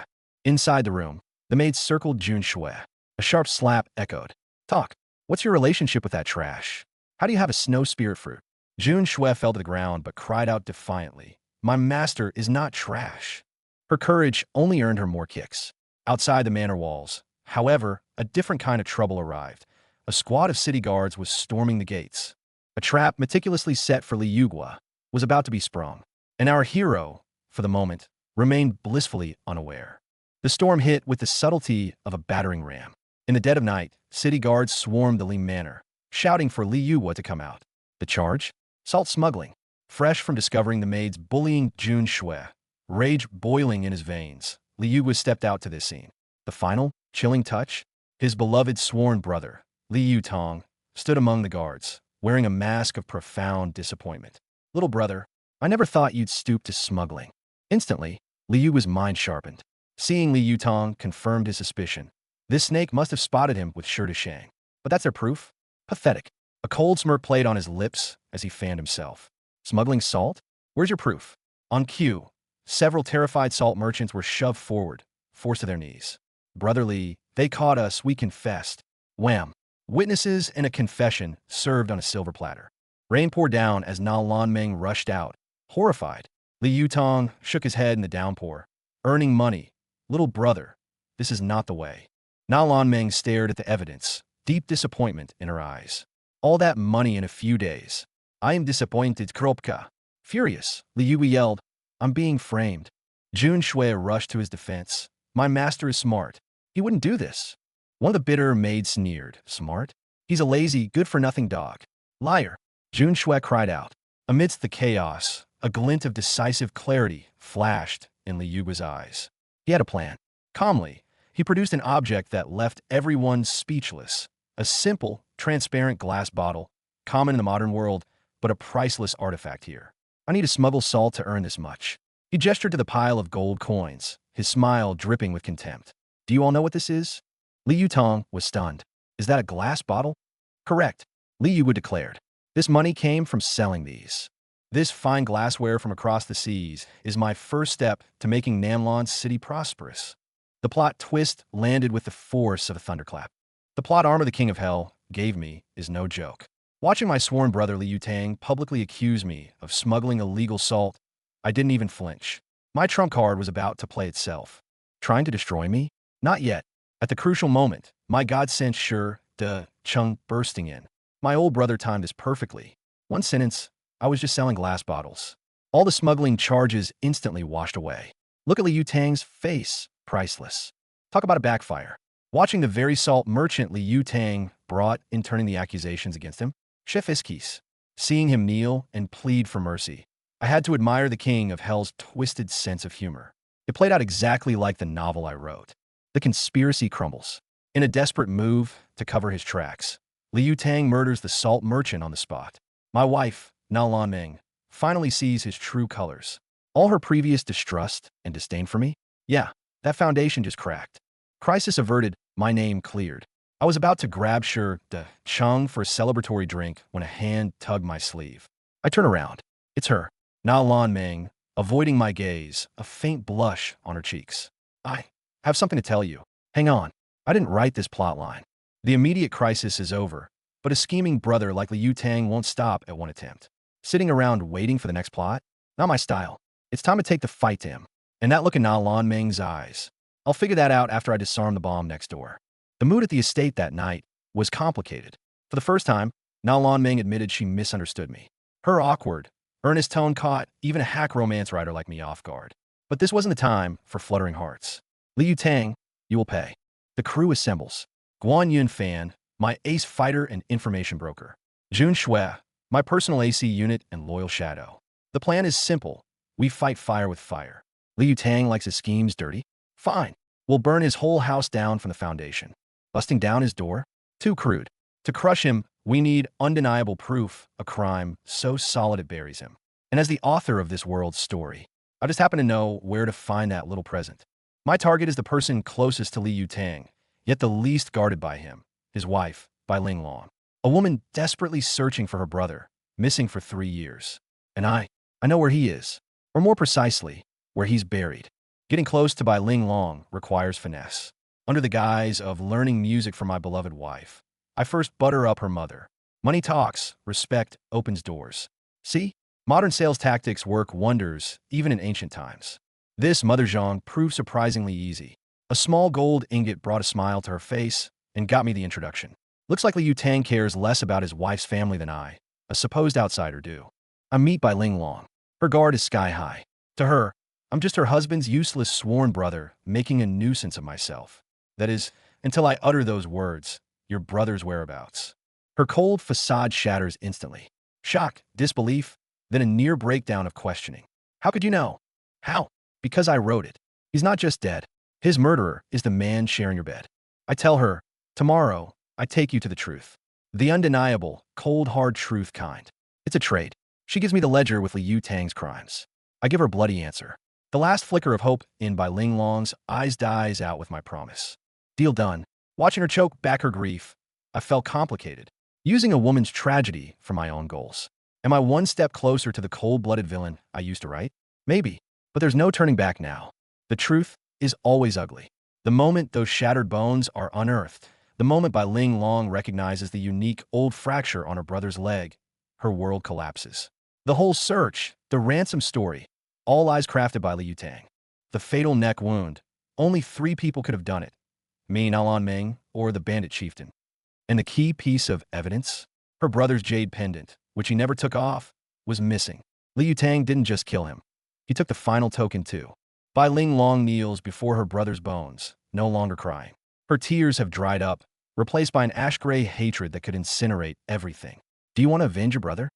Inside the room, the maids circled Jun Shui. A sharp slap echoed. Talk. What's your relationship with that trash? How do you have a snow spirit fruit? Jun Shui fell to the ground but cried out defiantly. My master is not trash. Her courage only earned her more kicks. Outside the manor walls, however, a different kind of trouble arrived. A squad of city guards was storming the gates. A trap meticulously set for Liugua was about to be sprung. And our hero, for the moment, remained blissfully unaware. The storm hit with the subtlety of a battering ram. In the dead of night, city guards swarmed the Li Manor, shouting for Liugua to come out. The charge? Salt smuggling. Fresh from discovering the maids bullying Jun Shui, rage boiling in his veins, Liugua stepped out to this scene. The final, chilling touch? His beloved sworn brother, Li Yutong, stood among the guards, wearing a mask of profound disappointment. Little brother, I never thought you'd stoop to smuggling. Instantly, Liugua's mind sharpened. Seeing Li Yutong confirmed his suspicion. This snake must have spotted him with Shi Shang. But that's their proof? Pathetic. A cold smirk played on his lips as he fanned himself. Smuggling salt? Where's your proof? On cue, several terrified salt merchants were shoved forward, forced to their knees. Brother Li, they caught us, we confessed. Wham! Witnesses and a confession served on a silver platter. Rain poured down as Na Lan Meng rushed out. Horrified, Li Yutong shook his head in the downpour. Earning money. Little brother, this is not the way. Na Lan Meng stared at the evidence, deep disappointment in her eyes. All that money in a few days. I am disappointed, Kropka. Furious, Liu yelled, I'm being framed. Jun Shui rushed to his defense. My master is smart. He wouldn't do this. One of the bitter maids sneered. Smart? He's a lazy, good-for-nothing dog. Liar. Jun Shui cried out. Amidst the chaos, a glint of decisive clarity flashed in Li Yugu's eyes. He had a plan. Calmly, he produced an object that left everyone speechless. A simple, transparent glass bottle, common in the modern world, but a priceless artifact here. I need to smuggle salt to earn this much. He gestured to the pile of gold coins, his smile dripping with contempt. Do you all know what this is? Li Yutong was stunned. Is that a glass bottle? Correct, Li Yugu declared. This money came from selling these. This fine glassware from across the seas is my first step to making Namlon's city prosperous. The plot twist landed with the force of a thunderclap. The plot armor the King of Hell gave me is no joke. Watching my sworn brother Li Yutang publicly accuse me of smuggling illegal salt, I didn't even flinch. My trump card was about to play itself. Trying to destroy me? Not yet. At the crucial moment, my God sent Shi De Chung bursting in. My old brother timed this perfectly. One sentence, I was just selling glass bottles. All the smuggling charges instantly washed away. Look at Li Yutang's face. Priceless. Talk about a backfire. Watching the very salt merchant Li Yutang brought in turning the accusations against him, Chef Iskis, seeing him kneel and plead for mercy, I had to admire the King of Hell's twisted sense of humor. It played out exactly like the novel I wrote. The conspiracy crumbles. In a desperate move to cover his tracks, Li Yutang murders the salt merchant on the spot. My wife, Na Lanming, finally sees his true colors. All her previous distrust and disdain for me? Yeah, that foundation just cracked. Crisis averted, my name cleared. I was about to grab Shi De Chung for a celebratory drink when a hand tugged my sleeve. I turn around. It's her, Na Lanming, avoiding my gaze, a faint blush on her cheeks. I have something to tell you. Hang on. I didn't write this plotline. The immediate crisis is over, but a scheming brother like Li Yutang won't stop at one attempt. Sitting around waiting for the next plot? Not my style. It's time to take the fight to him. And that look in Na Lanming's eyes. I'll figure that out after I disarm the bomb next door. The mood at the estate that night was complicated. For the first time, Na Lanming admitted she misunderstood me. Her awkward, earnest tone caught even a hack romance writer like me off guard. But this wasn't the time for fluttering hearts. Li Yutang, you will pay. The crew assembles. Guan Yun Fan, my ace fighter and information broker. Jun Shui, my personal AC unit and loyal shadow. The plan is simple. We fight fire with fire. Li Yutang likes his schemes dirty. Fine. We'll burn his whole house down from the foundation. Busting down his door? Too crude. To crush him, we need undeniable proof, a crime so solid it buries him. And as the author of this world's story, I just happen to know where to find that little present. My target is the person closest to Li Yutang, yet the least guarded by him, his wife, Bai Linglong. A woman desperately searching for her brother, missing for 3 years. And I know where he is. Or more precisely, where he's buried. Getting close to Bai Linglong requires finesse. Under the guise of learning music from my beloved wife, I first butter up her mother. Money talks, respect opens doors. See? Modern sales tactics work wonders, even in ancient times. This Mother Zhang proved surprisingly easy. A small gold ingot brought a smile to her face and got me the introduction. Looks like Li Yutang cares less about his wife's family than I, a supposed outsider, do. I meet Bai Linglong. Her guard is sky high. To her, I'm just her husband's useless sworn brother making a nuisance of myself. That is, until I utter those words, your brother's whereabouts. Her cold facade shatters instantly. Shock, disbelief, then a near breakdown of questioning. How could you know? How? Because I wrote it. He's not just dead. His murderer is the man sharing your bed. I tell her, tomorrow, I take you to the truth. The undeniable, cold hard truth kind. It's a trade. She gives me the ledger with Li Yutang's crimes. I give her a bloody answer. The last flicker of hope in Bai Linglong's eyes dies out with my promise. Deal done. Watching her choke back her grief, I felt complicated. Using a woman's tragedy for my own goals. Am I one step closer to the cold-blooded villain I used to write? Maybe, but there's no turning back now. The truth is always ugly. The moment those shattered bones are unearthed, the moment Bai Linglong recognizes the unique old fracture on her brother's leg, her world collapses. The whole search, the ransom story, all lies crafted by Li Yutang. The fatal neck wound, only 3 people could have done it. Me, Na Lanming, or the bandit chieftain. And the key piece of evidence? Her brother's jade pendant, which he never took off, was missing. Li Yutang didn't just kill him. He took the final token too. Bai Ling Long kneels before her brother's bones, no longer crying. Her tears have dried up, replaced by an ash-gray hatred that could incinerate everything. Do you want to avenge your brother?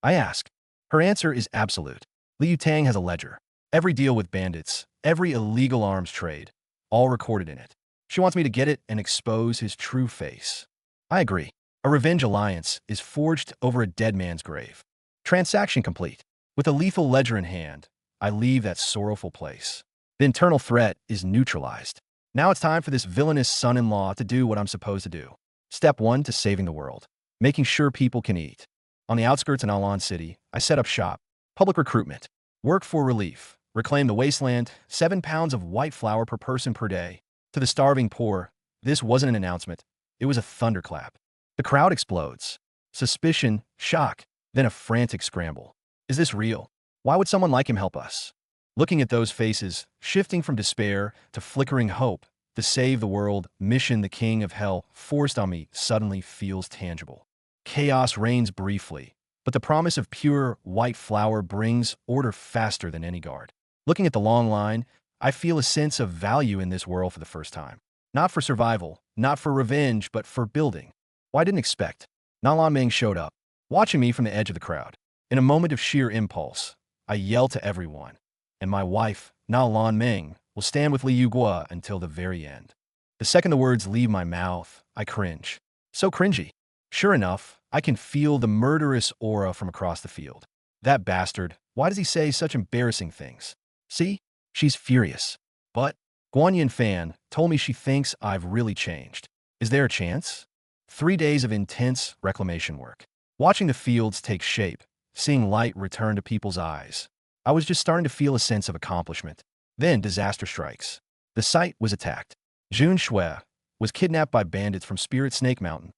I ask. Her answer is absolute. Liu Tang has a ledger. Every deal with bandits, every illegal arms trade, all recorded in it. She wants me to get it and expose his true face. I agree. A revenge alliance is forged over a dead man's grave. Transaction complete. With a lethal ledger in hand, I leave that sorrowful place. The internal threat is neutralized. Now it's time for this villainous son-in-law to do what I'm supposed to do. Step 1 to saving the world. Making sure people can eat. On the outskirts of Nalan City, I set up shop. Public recruitment. Work for relief. Reclaim the wasteland. 7 pounds of white flour per person per day. To the starving poor, this wasn't an announcement. It was a thunderclap. The crowd explodes. Suspicion, shock, then a frantic scramble. Is this real? Why would someone like him help us? Looking at those faces, shifting from despair to flickering hope, the save the world mission the king of hell forced on me suddenly feels tangible. Chaos reigns briefly, but the promise of pure white flour brings order faster than any guard. Looking at the long line, I feel a sense of value in this world for the first time. Not for survival, not for revenge, but for building. Well, I didn't expect. Na Lan Meng showed up, watching me from the edge of the crowd. In a moment of sheer impulse, I yell to everyone, and my wife, Na Lan Meng, will stand with Li Yugua until the very end. The second the words leave my mouth, I cringe. So cringy. Sure enough, I can feel the murderous aura from across the field. That bastard, why does he say such embarrassing things? See? She's furious. But Guan Yin Fan told me she thinks I've really changed. Is there a chance? 3 days of intense reclamation work. Watching the fields take shape, seeing light return to people's eyes. I was just starting to feel a sense of accomplishment. Then disaster strikes. The site was attacked. Jun Shui was kidnapped by bandits from Spirit Snake Mountain.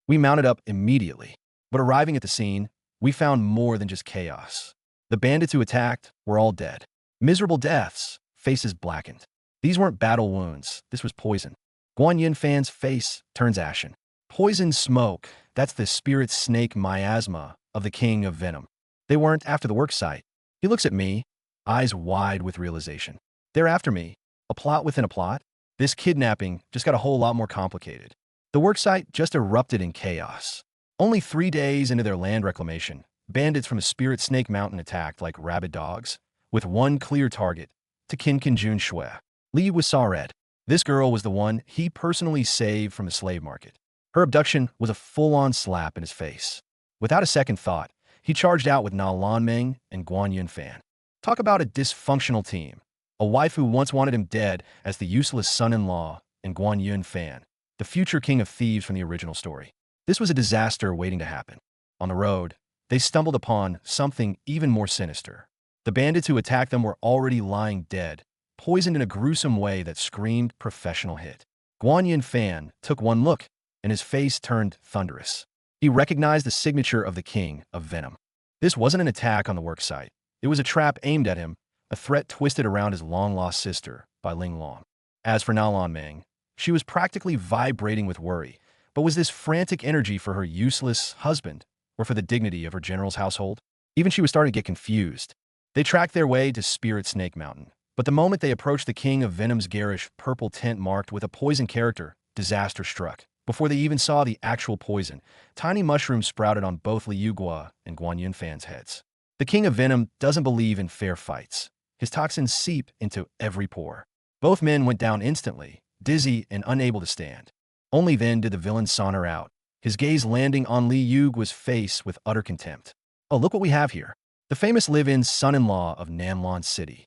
We mounted up immediately, but arriving at the scene, we found more than just chaos. The bandits who attacked were all dead. Miserable deaths, faces blackened. These weren't battle wounds, this was poison. Guan Yin Fan's face turns ashen. Poison smoke, that's the spirit snake miasma of the king of venom. They weren't after the work site. He looks at me, eyes wide with realization. They're after me. A plot within a plot? This kidnapping just got a whole lot more complicated. The work site just erupted in chaos. Only 3 days into their land reclamation, bandits from the Spirit Snake Mountain attacked like rabid dogs, with one clear target, to Kinkin Jun Shui. Li was saw red. This girl was the one he personally saved from the slave market. Her abduction was a full-on slap in his face. Without a second thought, he charged out with Na Lan Meng and Guan Yin Fan. Talk about a dysfunctional team. A wife who once wanted him dead as the useless son-in-law, and Guan Yin Fan, the future king of thieves from the original story. This was a disaster waiting to happen. On the road, they stumbled upon something even more sinister. The bandits who attacked them were already lying dead, poisoned in a gruesome way that screamed professional hit. Guan Yin Fan took one look, and his face turned thunderous. He recognized the signature of the king of venom. This wasn't an attack on the work site. It was a trap aimed at him, a threat twisted around his long-lost sister, Bai Ling Long. As for Na Lan Meng, she was practically vibrating with worry. But was this frantic energy for her useless husband, or for the dignity of her general's household? Even she was starting to get confused. They tracked their way to Spirit Snake Mountain. But the moment they approached the king of venom's garish purple tent marked with a poison character, disaster struck. Before they even saw the actual poison, tiny mushrooms sprouted on both Li Yugua and Guan Yin Fan's heads. The king of venom doesn't believe in fair fights. His toxins seep into every pore. Both men went down instantly, dizzy and unable to stand. Only then did the villain saunter out, his gaze landing on Li Yugua's face with utter contempt. Oh, look what we have here. The famous live-in son-in-law of Nanlan City.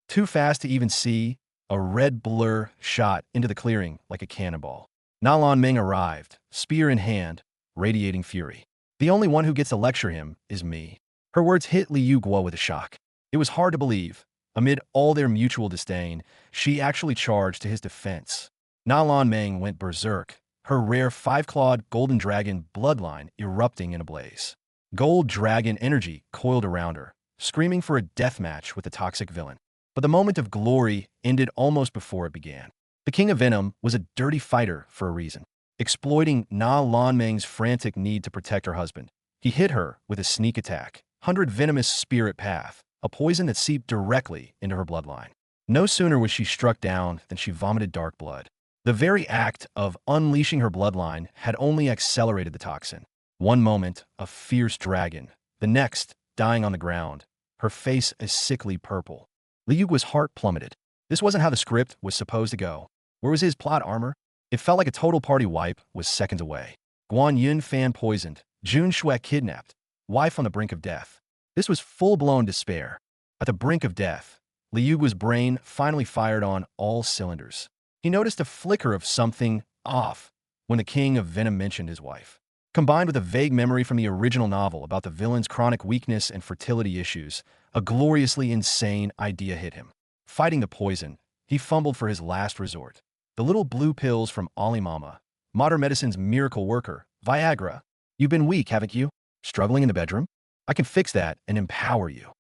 Too fast to even see, a red blur shot into the clearing like a cannonball. Na Lan Meng arrived, spear in hand, radiating fury. The only one who gets to lecture him is me. Her words hit Li Yugua with a shock. It was hard to believe. Amid all their mutual disdain, she actually charged to his defense. Na Lan Meng went berserk, her rare 5-clawed golden dragon bloodline erupting in a blaze. Gold dragon energy coiled around her, screaming for a deathmatch with the toxic villain. But the moment of glory ended almost before it began. The King of Venom was a dirty fighter for a reason. Exploiting Na Lan Meng's frantic need to protect her husband, he hit her with a sneak attack, 100 venomous spirit path, a poison that seeped directly into her bloodline. No sooner was she struck down than she vomited dark blood. The very act of unleashing her bloodline had only accelerated the toxin. One moment, a fierce dragon. The next, dying on the ground, her face a sickly purple. Yuguk's heart plummeted. This wasn't how the script was supposed to go. Where was his plot armor? It felt like a total party wipe was seconds away. Guan Yunfan poisoned, Jun Shui kidnapped, wife on the brink of death. This was full-blown despair. At the brink of death, Yuguk's brain finally fired on all cylinders. He noticed a flicker of something off when the King of Venom mentioned his wife. Combined with a vague memory from the original novel about the villain's chronic weakness and fertility issues, a gloriously insane idea hit him. Fighting the poison, he fumbled for his last resort. The little blue pills from Alimama, modern medicine's miracle worker, Viagra. You've been weak, haven't you? Struggling in the bedroom? I can fix that and empower you.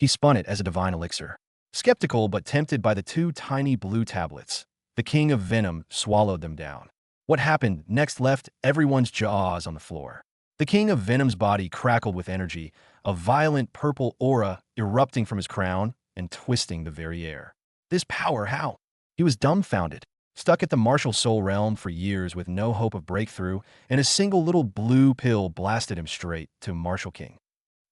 He spun it as a divine elixir. Skeptical but tempted by the two tiny blue tablets, the King of Venom swallowed them down. What happened next left everyone's jaws on the floor. The King of Venom's body crackled with energy, a violent purple aura erupting from his crown and twisting the very air. This power, how? He was dumbfounded, stuck at the martial soul realm for years with no hope of breakthrough, and a single little blue pill blasted him straight to Martial King.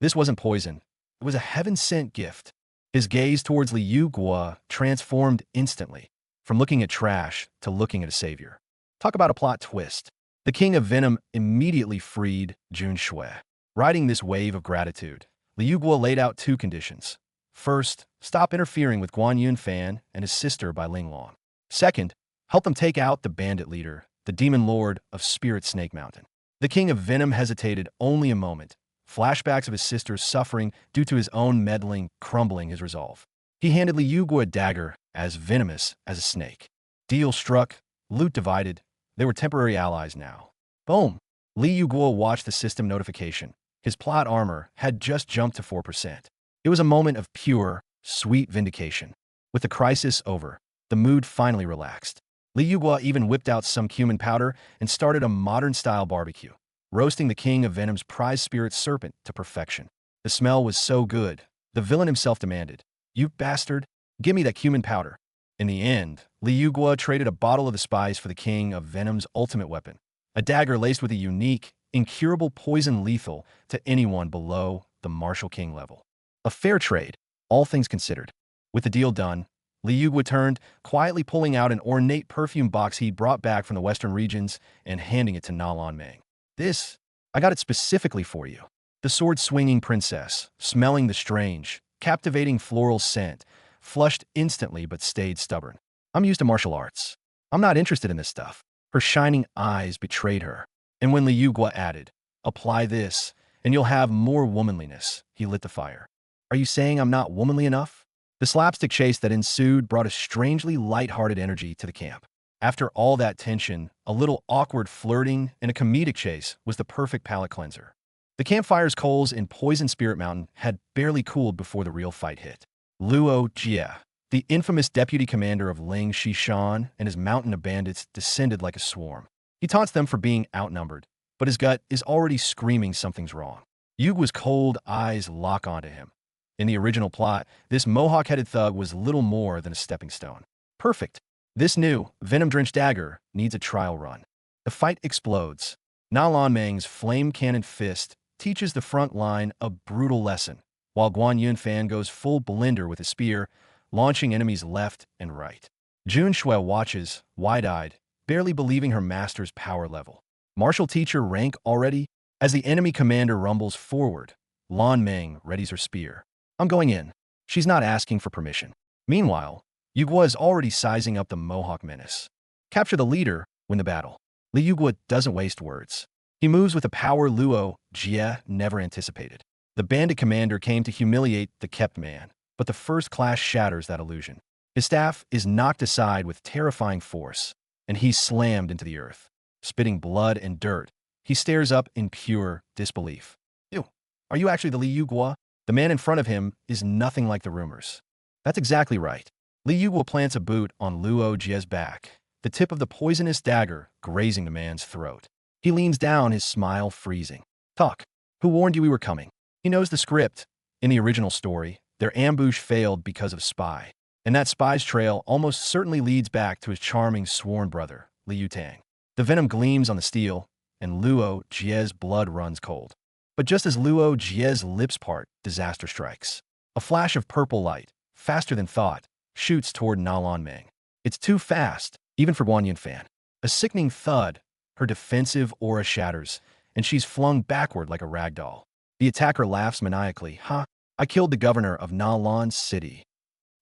This wasn't poison. It was a heaven-sent gift. His gaze towards Yuguk transformed instantly, from looking at trash to looking at a savior. Talk about a plot twist. The King of Venom immediately freed Jun Shui. Riding this wave of gratitude, Yuguk laid out two conditions. First, stop interfering with Guan Yunfan and his sister by Linglong. Second, help them take out the bandit leader, the demon lord of Spirit Snake Mountain. The King of Venom hesitated only a moment, flashbacks of his sister's suffering due to his own meddling crumbling his resolve. He handed Yuguk a dagger as venomous as a snake. Deal struck, loot divided. They were temporary allies now. Boom! Yuguk watched the system notification. His plot armor had just jumped to 4%. It was a moment of pure, sweet vindication. With the crisis over, the mood finally relaxed. Yuguk even whipped out some cumin powder and started a modern-style barbecue, roasting the King of Venom's prize spirit serpent to perfection. The smell was so good, the villain himself demanded, "You bastard, give me that cumin powder." In the end, Yuguk traded a bottle of the spice for the King of Venom's ultimate weapon, a dagger laced with a unique, incurable poison lethal to anyone below the Martial King level. A fair trade, all things considered. With the deal done, Yuguk turned, quietly pulling out an ornate perfume box he'd brought back from the western regions and handing it to Na Lan Meng. "This, I got it specifically for you." The sword-swinging princess, smelling the strange, captivating floral scent, flushed instantly but stayed stubborn. "I'm used to martial arts. I'm not interested in this stuff." Her shining eyes betrayed her. And when Yuguk added, "Apply this, and you'll have more womanliness," he lit the fire. "Are you saying I'm not womanly enough?" The slapstick chase that ensued brought a strangely light-hearted energy to the camp. After all that tension, a little awkward flirting and a comedic chase was the perfect palate cleanser. The campfire's coals in Poison Spirit Mountain had barely cooled before the real fight hit. Luo Jie, the infamous deputy commander of Ling Shishan and his mountain of bandits, descended like a swarm. He taunts them for being outnumbered, but his gut is already screaming something's wrong. Yuguk's cold eyes lock onto him. In the original plot, this mohawk-headed thug was little more than a stepping stone. Perfect. This new, venom-drenched dagger needs a trial run. The fight explodes. Na Lan Meng's flame cannon fist teaches the front line a brutal lesson, while Guan Yunfan goes full blender with a spear, launching enemies left and right. Jun Shui watches, wide-eyed, barely believing her master's power level. Martial teacher rank already? As the enemy commander rumbles forward, Lan Meng readies her spear. "I'm going in." She's not asking for permission. Meanwhile, Yuguk is already sizing up the Mohawk menace. Capture the leader, win the battle. Yuguk doesn't waste words. He moves with a power Luo Jie never anticipated. The bandit commander came to humiliate the kept man, but the first clash shatters that illusion. His staff is knocked aside with terrifying force, and he's slammed into the earth. Spitting blood and dirt, he stares up in pure disbelief. "Ew, are you actually the Yuguk?" The man in front of him is nothing like the rumors. That's exactly right. Yuguk plants a boot on Luo Jie's back, the tip of the poisonous dagger grazing the man's throat. He leans down, his smile freezing. "Talk. Who warned you we were coming?" He knows the script. In the original story, their ambush failed because of spy. And that spy's trail almost certainly leads back to his charming sworn brother, Liu Tang. The venom gleams on the steel, and Luo Jie's blood runs cold. But just as Luo Jie's lips part, disaster strikes. A flash of purple light, faster than thought, shoots toward Na Lan Meng. It's too fast, even for Guan Yunfan. A sickening thud, her defensive aura shatters, and she's flung backward like a rag doll. The attacker laughs maniacally. Ha! I killed the governor of Na Lan City.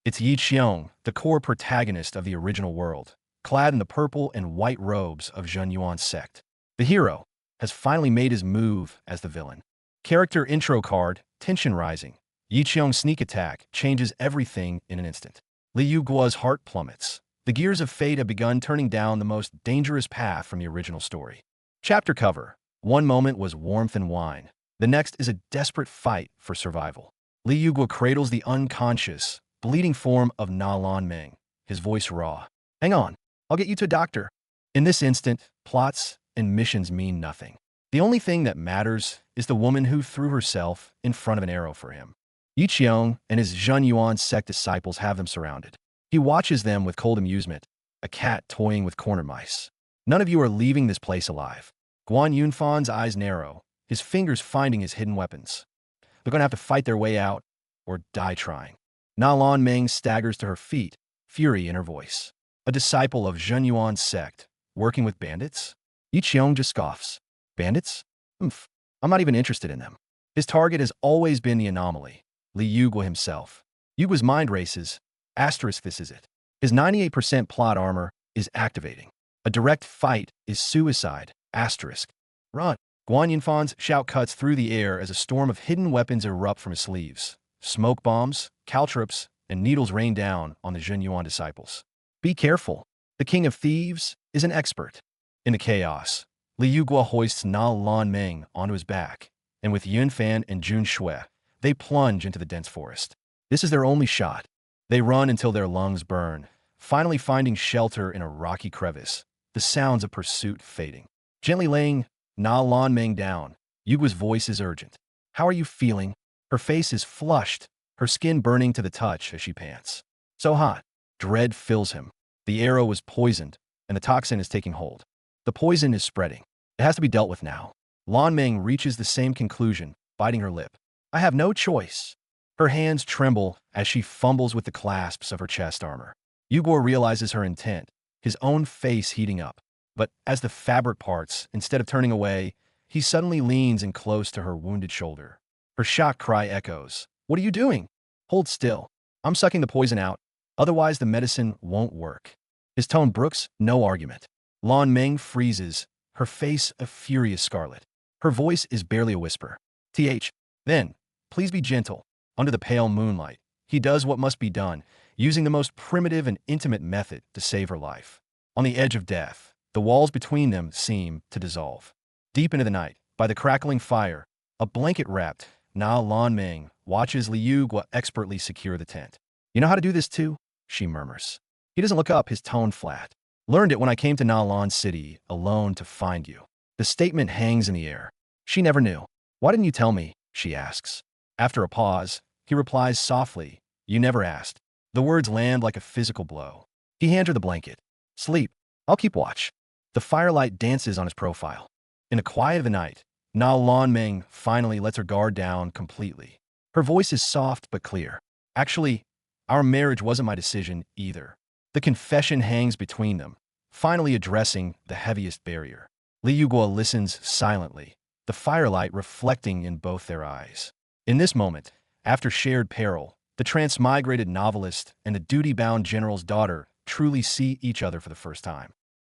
It's Yi Qiong, the core protagonist of the original world, clad in the purple and white robes of Zhen Yuan's sect. The hero has finally made his move as the villain. Character intro card, tension rising. Yi Qiong's sneak attack changes everything in an instant. Liu Guo's heart plummets. The gears of fate have begun turning down the most dangerous path from the original story. Chapter cover. One moment was warmth and wine. The next is a desperate fight for survival. Liu Guo cradles the unconscious, bleeding form of Na Lan Meng, his voice raw. Hang on, I'll get you to a doctor. In this instant, plots and missions mean nothing. The only thing that matters is the woman who threw herself in front of an arrow for him. Yi Qiong and his Zhen Yuan sect disciples have them surrounded. He watches them with cold amusement, a cat toying with corner mice. None of you are leaving this place alive. Guan Yunfan's eyes narrow, his fingers finding his hidden weapons. They're going to have to fight their way out or die trying. Na Lan Meng staggers to her feet, fury in her voice. A disciple of Zhen Yuan's sect, working with bandits? Yi Qiong just scoffs. Bandits? Oomph. I'm not even interested in them. His target has always been the anomaly, Liu Guo himself. Yuguo's mind races. Asterisk, this is it. His 98% plot armor is activating. A direct fight is suicide. Asterisk. Run. Guan Yunfan's shout cuts through the air as a storm of hidden weapons erupt from his sleeves. Smoke bombs, caltrops, and needles rain down on the Zhen Yuan disciples. Be careful. The king of thieves is an expert. In the chaos, Liu Guo hoists Na Lan Meng onto his back, and with Yunfan and Jun Shui, they plunge into the dense forest. This is their only shot. They run until their lungs burn, finally finding shelter in a rocky crevice, the sounds of pursuit fading. Gently laying Na Lan Meng down, Yuguo's voice is urgent. How are you feeling? Her face is flushed, her skin burning to the touch as she pants. So hot. Dread fills him. The arrow was poisoned, and the toxin is taking hold. The poison is spreading. It has to be dealt with now. Lan Meng reaches the same conclusion, biting her lip. I have no choice. Her hands tremble as she fumbles with the clasps of her chest armor. Yuguo realizes her intent, his own face heating up. But as the fabric parts, instead of turning away, he suddenly leans in close to her wounded shoulder. Her shocked cry echoes. What are you doing? Hold still. I'm sucking the poison out. Otherwise, the medicine won't work. His tone brooks no argument. Lan Meng freezes, her face a furious scarlet. Her voice is barely a whisper. Then, please be gentle. Under the pale moonlight, he does what must be done, using the most primitive and intimate method to save her life. On the edge of death, the walls between them seem to dissolve. Deep into the night, by the crackling fire, a blanket-wrapped Na Lan Meng watches Liu Guo expertly secure the tent. You know how to do this too? She murmurs. He doesn't look up, his tone flat. Learned it when I came to Na Lan City, alone to find you. The statement hangs in the air. She never knew. Why didn't you tell me? She asks. After a pause, he replies softly, You never asked. The words land like a physical blow. He hands her the blanket. Sleep. I'll keep watch. The firelight dances on his profile. In the quiet of the night, Na Lan Meng finally lets her guard down completely. Her voice is soft but clear. Actually, our marriage wasn't my decision either. The confession hangs between them, finally addressing the heaviest barrier. Liu Guo listens silently, the firelight reflecting in both their eyes. In this moment, after shared peril, the transmigrated novelist and the duty-bound general's daughter truly see each other for the first time.